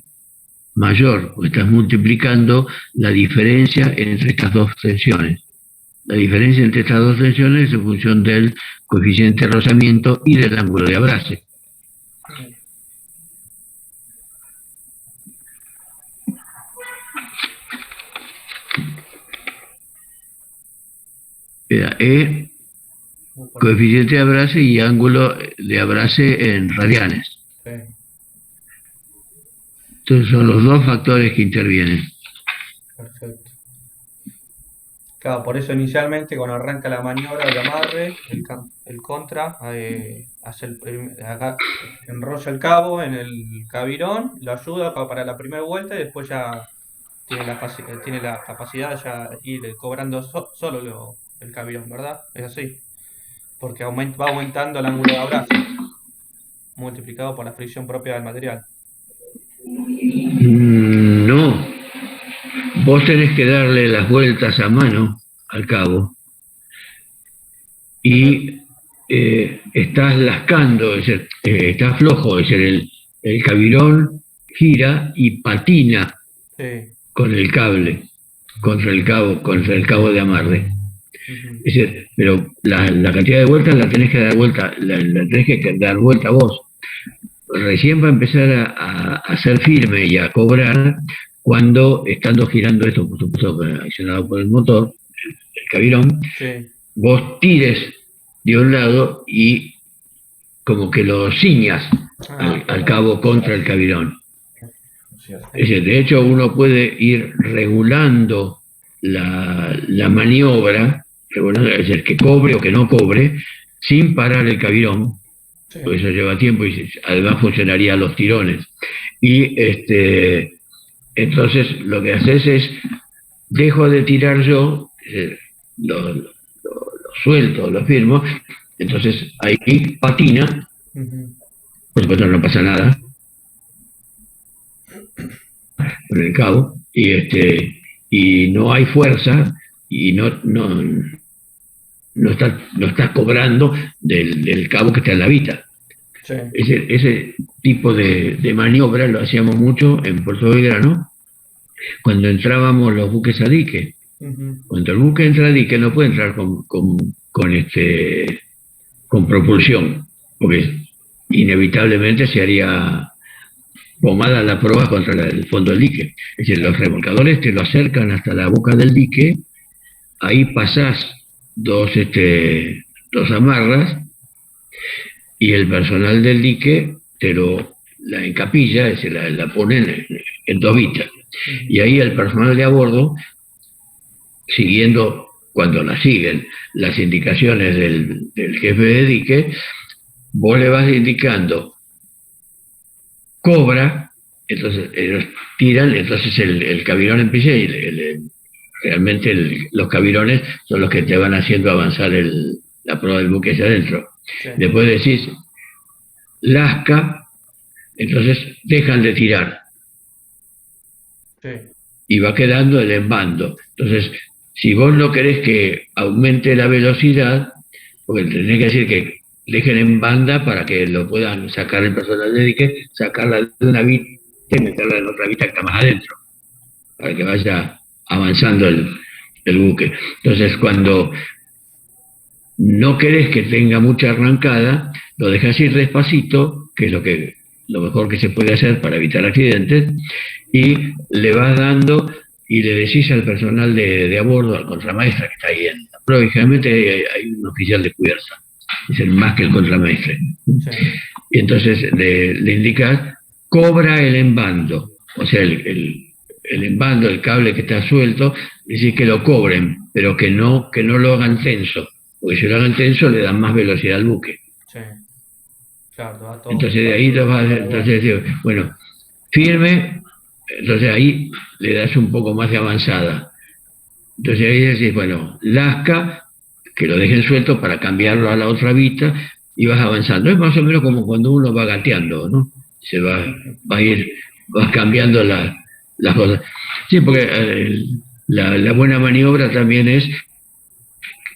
mayor, porque estás multiplicando la diferencia entre estas dos tensiones. La diferencia entre estas dos tensiones es en función del coeficiente de rozamiento y del ángulo de abrace. Era E, coeficiente de abrace y ángulo de abrace en radianes. Sí. Entonces son los dos factores que intervienen. Perfecto. Claro, por eso inicialmente cuando arranca la maniobra de amarre, el contra hace enrolla el cabo en el cavirón, lo ayuda para la primera vuelta y después ya tiene la capacidad de ya ir cobrando solo el cavirón, ¿verdad? Es así, porque va aumentando el ángulo de abrazo, multiplicado por la fricción propia del material. No, vos tenés que darle las vueltas a mano al cabo y estás lascando, es decir, está flojo, es decir, el cavirón gira y patina Sí. con el cable contra el cabo de amarre. Ujú. Es decir, pero la cantidad de vueltas la tenés que dar vuelta, la tenés que dar vuelta vos. Recién va a empezar a ser firme y a cobrar cuando, estando girando esto, por supuesto, accionado por el motor, el cavirón, Sí. vos tires de un lado y como que lo ciñas al cabo contra el cavirón. Es decir, de hecho, uno puede ir regulando la maniobra, es decir, que cobre o que no cobre, sin parar el cavirón, Sí. porque eso lleva tiempo y además funcionaría a los tirones. Y entonces lo que haces es, dejo de tirar yo, lo suelto, lo firmo, entonces ahí patina, Ujú. por supuesto no pasa nada con el cabo, y no hay fuerza, y no estás cobrando del cabo que está en la vista. Sí. Ese tipo de maniobra lo hacíamos mucho en Puerto Belgrano cuando entrábamos los buques a dique. Ujú. Cuando el buque entra a dique no puede entrar con propulsión, porque inevitablemente se haría pomada la proa contra el fondo del dique. Es decir, los remolcadores te lo acercan hasta la boca del dique, ahí pasás dos amarras y el personal del dique la encapilla, es decir, la ponen en dos vistas. Y ahí el personal de a bordo, siguiendo, cuando la siguen, las indicaciones del jefe de dique, vos le vas indicando, cobra, entonces ellos tiran, entonces el cabirón empieza y realmente los cabirones son los que te van haciendo avanzar la proa del buque hacia adentro. Sí. Después decís, lasca, entonces dejan de tirar Sí. y va quedando el embando. Entonces, si vos no querés que aumente la velocidad, porque tenés que decir que dejen en banda para que lo puedan sacar el personal de dique, sacarla de una vista y meterla en otra vista que está más adentro, para que vaya avanzando el buque. Entonces, cuando no querés que tenga mucha arrancada, lo dejas ir despacito, que es lo mejor que se puede hacer para evitar accidentes, y le vas dando y le decís al personal de a bordo, al contramaestre que está ahí en la prueba, y generalmente hay un oficial de cubierta, es el más que el contramaestre. Sí. Y entonces le indicas, cobra el embando, o sea, el embando, el cable que está suelto, decís que lo cobren, pero que no lo hagan tenso, porque si lo hagan tenso le dan más velocidad al buque. Sí. Claro, va todo. Entonces de ahí entonces digo, bueno, firme, entonces ahí le das un poco más de avanzada. Entonces ahí decís, bueno, lasca, que lo dejen suelto para cambiarlo a la otra vista y vas avanzando. Es más o menos como cuando uno va gateando, ¿no? Vas cambiando las cosas. Sí, porque la buena maniobra también es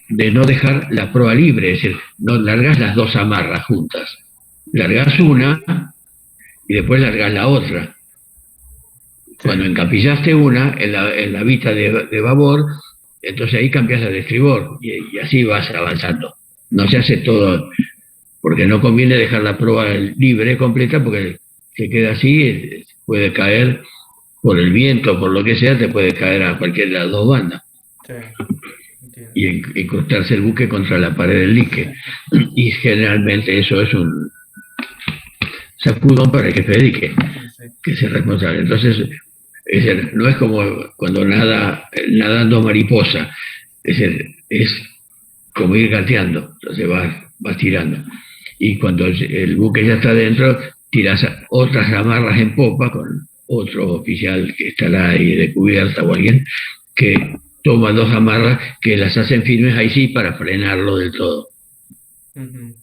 de no dejar la proa libre, es decir, no largas las dos amarras juntas. Largas una y después largas la otra. Cuando encapillaste una en la vista de babor, entonces ahí cambias la de estribor y así vas avanzando. No se hace todo, porque no conviene dejar la proa libre, completa, porque se queda así, puede caer por el viento, por lo que sea, te puede caer a cualquiera de las dos bandas. Sí. Entiendo. Y incrustarse el buque contra la pared del dique. Y generalmente eso es un sacudón para el jefe de dique, Sí. que es el responsable. Entonces, no es como cuando nadando mariposa, es como ir gateando, entonces vas tirando. Y cuando el buque ya está dentro, tiras otras amarras en popa con otro oficial que estará ahí de cubierta o alguien que toma dos amarras que las hacen firmes ahí sí para frenarlo del todo. Ujú.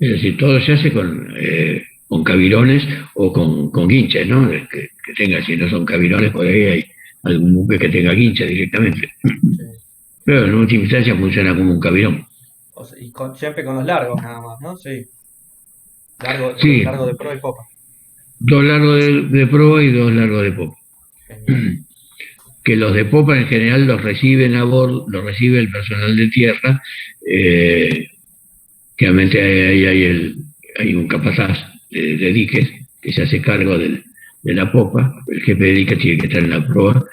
Es decir, todo se hace con cabirones o con guinches, ¿no? Que tenga, si no son cabirones, por ahí hay algún buque que tenga guinches directamente. Sí. Pero en última instancia funciona como un cabirón. O sea, y siempre con los largos nada más, ¿no? Sí. Sí, Largo de pro y popa. dos largos de proa y dos largos de popa. Genial. Que los de popa en general los reciben a bordo, los recibe el personal de tierra, realmente hay un capataz de diques que se hace cargo de la popa, el jefe de diques tiene que estar en la proa,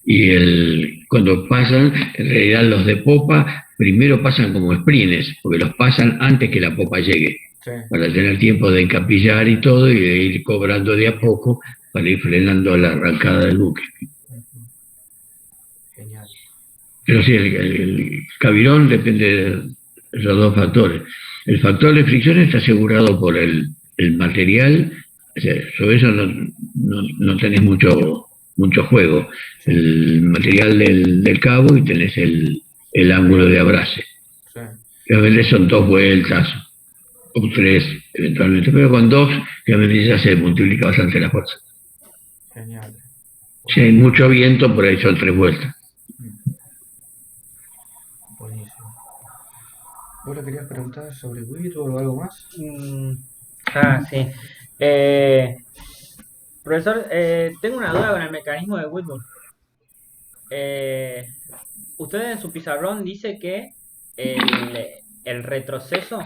y cuando pasan, en realidad los de popa primero pasan como sprints, porque los pasan antes que la popa llegue, Sí. para tener tiempo de encapillar y todo, y de ir cobrando de a poco para ir frenando la arrancada del buque. Ujú. Genial. Pero sí, el cabirón depende de esos dos factores. El factor de fricción está asegurado por el material O sea, sobre eso no tenés mucho juego. El material del cabo y tenés el ángulo de abrace. Sí, Realmente son 2 vueltas o 3 eventualmente, pero con 2 realmente ya se multiplica bastante la fuerza. genial. Si hay mucho viento, por ahí son 3 vueltas. Buenísimo. ¿Vos le querías preguntar sobre Whitworth o algo más? Sí. Profesor, tengo una duda con el mecanismo de Whitworth. Usted en su pizarrón dice que el retroceso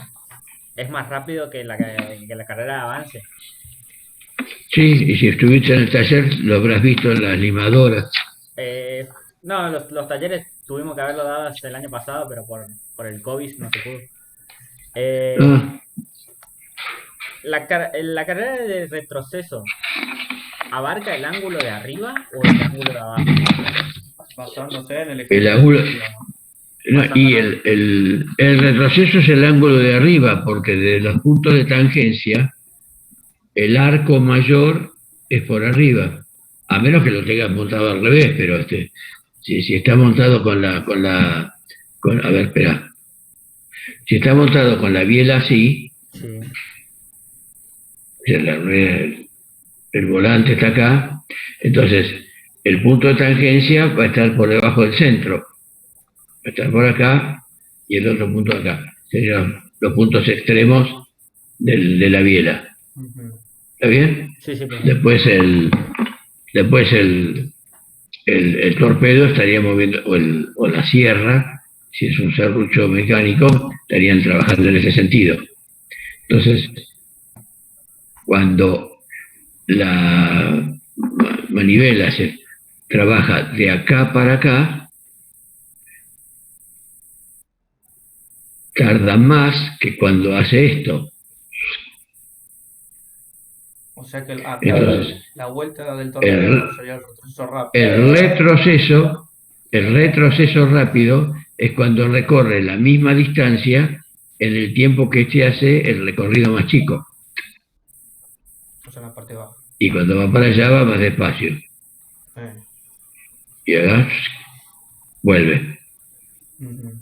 es más rápido que la carrera de avance. Sí, y si estuviste en el taller, lo habrás visto en las limadoras. No, los talleres tuvimos que haberlo dado el año pasado, pero por el COVID no se pudo. Ah, La carrera de retroceso abarca el ángulo de arriba o el ángulo de abajo. Basándose en el el ejemplo ángulo, que digamos. no, y el retroceso es el ángulo de arriba, porque de los puntos de tangencia, el arco mayor es por arriba, a menos que lo tengas montado al revés, pero si está montado a ver, espera, si está montado con la biela así, Sí. o sea, el volante está acá, entonces el punto de tangencia va a estar por debajo del centro, va a estar por acá y el otro punto acá. Serían los puntos extremos de la biela. Ujú. ¿Está bien? Sí, sí, Después el torpedo estaría moviendo, o la sierra, si es un serrucho mecánico, estarían trabajando en ese sentido. Entonces, cuando la manivela se trabaja de acá para acá, tarda más que cuando hace esto. O sea que Entonces, la vuelta del torpedo sería el retroceso rápido. el retroceso rápido es cuando recorre la misma distancia en el tiempo que este hace el recorrido más chico. O sea, en la parte baja. Y cuando va para allá va más despacio. Y ahora vuelve. Ujú.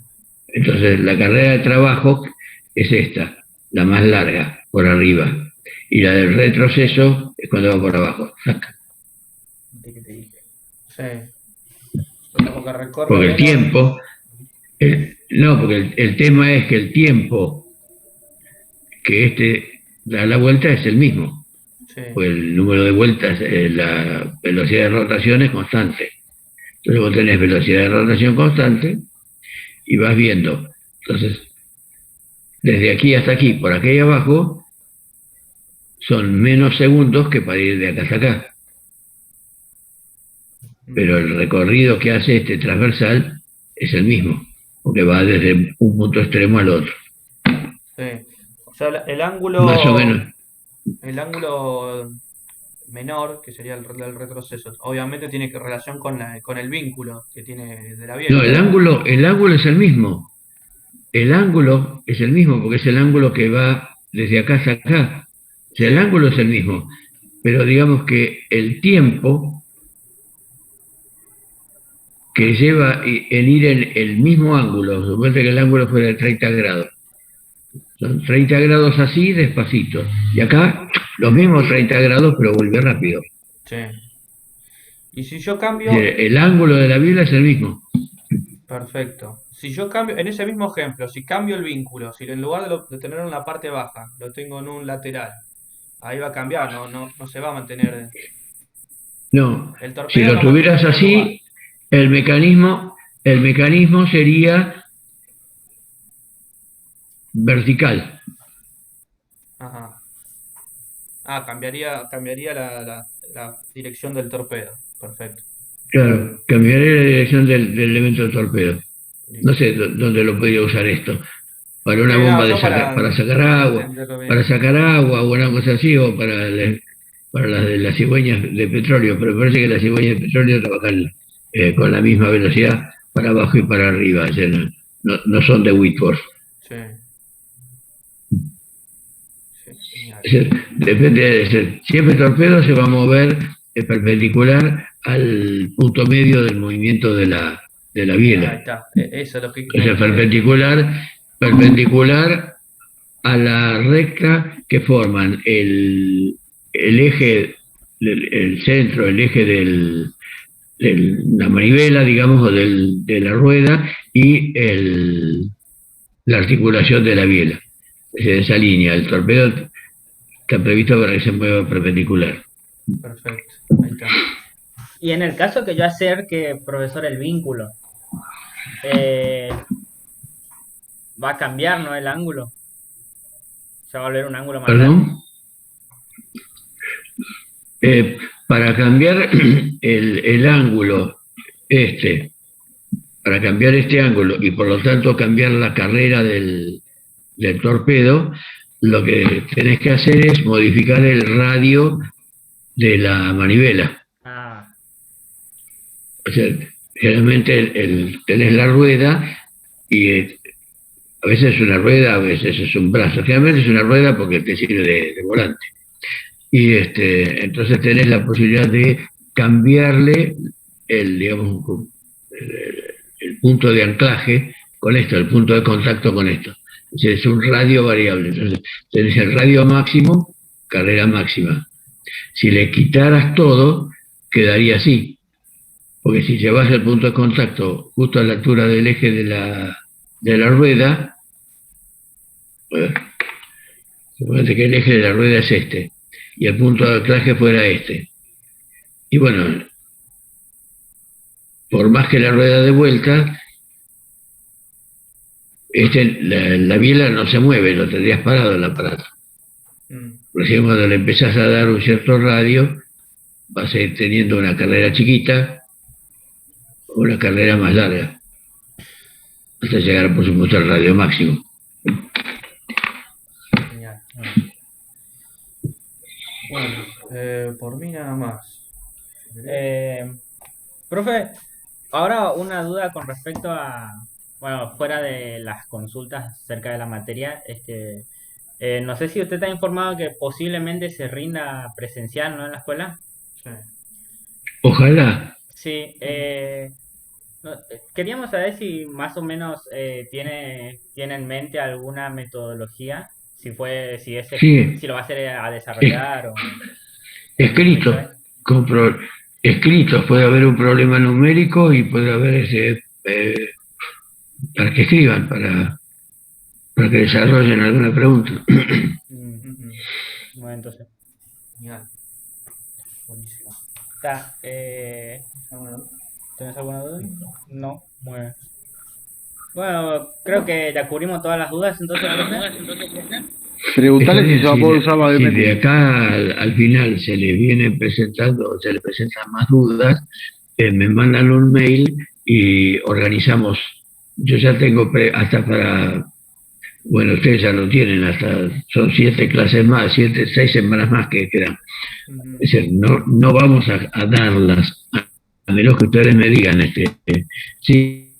Entonces la carrera de trabajo es esta, la más larga, por arriba. Y la del retroceso es cuando va por abajo. ¿Viste que te dije? Sí. Porque recorre Porque el menos. tiempo, no, porque el tema es que el tiempo que este da la vuelta es el mismo. Sí. Pues el número de vueltas, la velocidad de rotación es constante. Entonces vos tenés velocidad de rotación constante y vas viendo. Entonces, desde aquí hasta aquí, por aquí abajo, son menos segundos que para ir de acá hasta acá. Pero el recorrido que hace este transversal es el mismo, porque va desde un punto extremo al otro. Sí. O sea, el ángulo. Más o menos. El ángulo menor, que sería el retroceso, obviamente tiene que relación con el vínculo que tiene de la biela. No, el ángulo es el mismo. El ángulo es el mismo, porque es el ángulo que va desde acá hasta acá. O sea, el ángulo es el mismo. Pero digamos que el tiempo que lleva en ir en el mismo ángulo, suponete que el ángulo fuera de 30 grados. Son 30 grados así, despacito. Y acá, los mismos 30 grados, pero vuelve rápido. Sí. Y si yo cambio. El ángulo de la biela es el mismo. Perfecto. Si yo cambio, en ese mismo ejemplo, si cambio el vínculo, si en lugar de tenerlo en la parte baja, lo tengo en un lateral, ahí va a cambiar, no se va a mantener. No, El si torpedo lo no mantiene tuvieras el mismo lugar. así, el mecanismo sería vertical. Ajá. Cambiaría la dirección del torpedo. Perfecto. Claro, cambiaría la dirección del elemento del torpedo. Listo. No sé dónde lo podría usar esto. Para una Sí, no, bomba yo para sacar agua, entenderlo bien. para sacar agua o una cosa así, o para las cigüeñas de petróleo, pero parece que las cigüeñas de petróleo trabajan con la misma velocidad para abajo y para arriba, o sea, no son de Whitworth. Sí. Sí, genial. Es decir, depende, es decir, siempre el torpedo se va a mover perpendicular al punto medio del movimiento de la Ahí biela. está. Eso es lo que O sea, perpendicular a la recta que forman el eje, el centro, el eje de la manivela, digamos, o de la rueda y la articulación de la biela. Es decir, esa línea, el torpedo está previsto para que se mueva perpendicular. Perfecto. Ahí está. Y en el caso que yo acerque, profesor, el vínculo, va a cambiar, ¿no? El ángulo. Se va a volver un ángulo más grande. ¿Perdón? Para cambiar el ángulo para cambiar este ángulo y por lo tanto cambiar la carrera del torpedo, lo que tenés que hacer es modificar el radio de la manivela. Ah, O sea, generalmente tenés la rueda y a veces es una rueda, a veces es un brazo. Generalmente es una rueda porque te sirve de volante. Y entonces tenés la posibilidad de cambiarle digamos, el punto de anclaje con esto, el punto de contacto con esto. Es un radio variable. Entonces tenés el radio máximo, carrera máxima. Si le quitaras todo, quedaría así. Porque si llevas el punto de contacto justo a la altura del eje de la rueda, suponete que el eje de la rueda es este, y el punto de anclaje fuera este. Y bueno, por más que la rueda de vuelta, la biela no se mueve, lo tendrías parado el aparato. Recién cuando le empezás a dar un cierto radio, vas a ir teniendo una carrera chiquita o una carrera más larga, hasta llegar, por supuesto, al radio máximo. Genial. Bueno, por mí nada más. profe, ahora una duda con respecto a, bueno, fuera de las consultas acerca de la materia, no sé si usted está informado que posiblemente se rinda presencial, ¿no? En la escuela. Sí. Ojalá. Sí, queríamos saber si más o menos tiene en mente alguna metodología, si lo va a hacer a desarrollar o escrito, escritos. Puede haber un problema numérico y puede haber para que escriban, para que desarrollen alguna pregunta. Bueno, entonces. Genial. Buenísimo. Está, ¿tenés alguna duda? No. Bueno, creo que ya cubrimos todas las dudas, entonces, profe. Preguntarle si se va a poder usar la si de acá al final se le presentan más dudas, me mandan un mail y organizamos. Yo ya tengo hasta para, bueno, ustedes ya lo tienen, son 7 clases más, 6 semanas más que quedan. Es decir, no vamos a darlas, a menos que ustedes me digan, sí,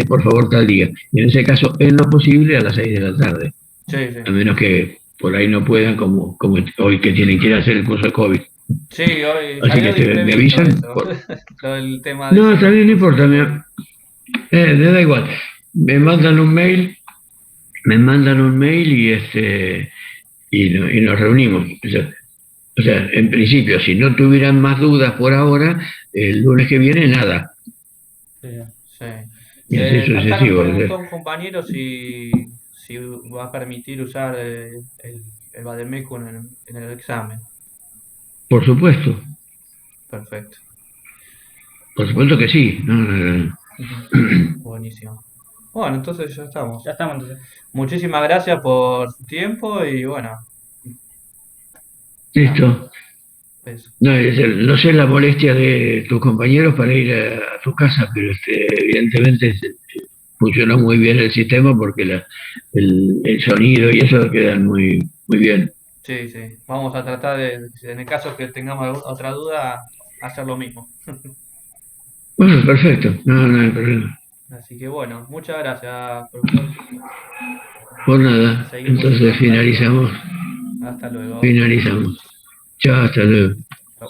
por favor, tal día. Y en ese caso, en lo posible, a las 6 de la tarde. Sí. A menos que por ahí no puedan, como hoy que tienen que ir a hacer el curso de COVID. Sí, hoy. Así que me avisan. Lo del tema no, también no importa. Me da igual. Me mandan un mail y nos reunimos. O sea, en principio, si no tuvieran más dudas por ahora, el lunes que viene nada. Sí. Y así Acá nos sucesivo. preguntó un compañero si va a permitir usar el Vademécum en el examen. Por supuesto. Perfecto. Por supuesto que sí. Buenísimo. Bueno, entonces ya estamos. Ya estamos, entonces. Muchísimas gracias por su tiempo y bueno. Listo. Eso. No sé la molestia de tus compañeros para ir a tu casa, pero evidentemente funcionó muy bien el sistema porque el sonido y eso quedan muy, muy bien. Sí. Vamos a tratar de, en el caso que tengamos otra duda, hacer lo mismo. Bueno, perfecto. No hay problema. Así que bueno, muchas gracias, profesor. Por nada. Seguimos Entonces en contacto. finalizamos. Hasta luego. Finalizamos. Chao, hasta luego. Chau.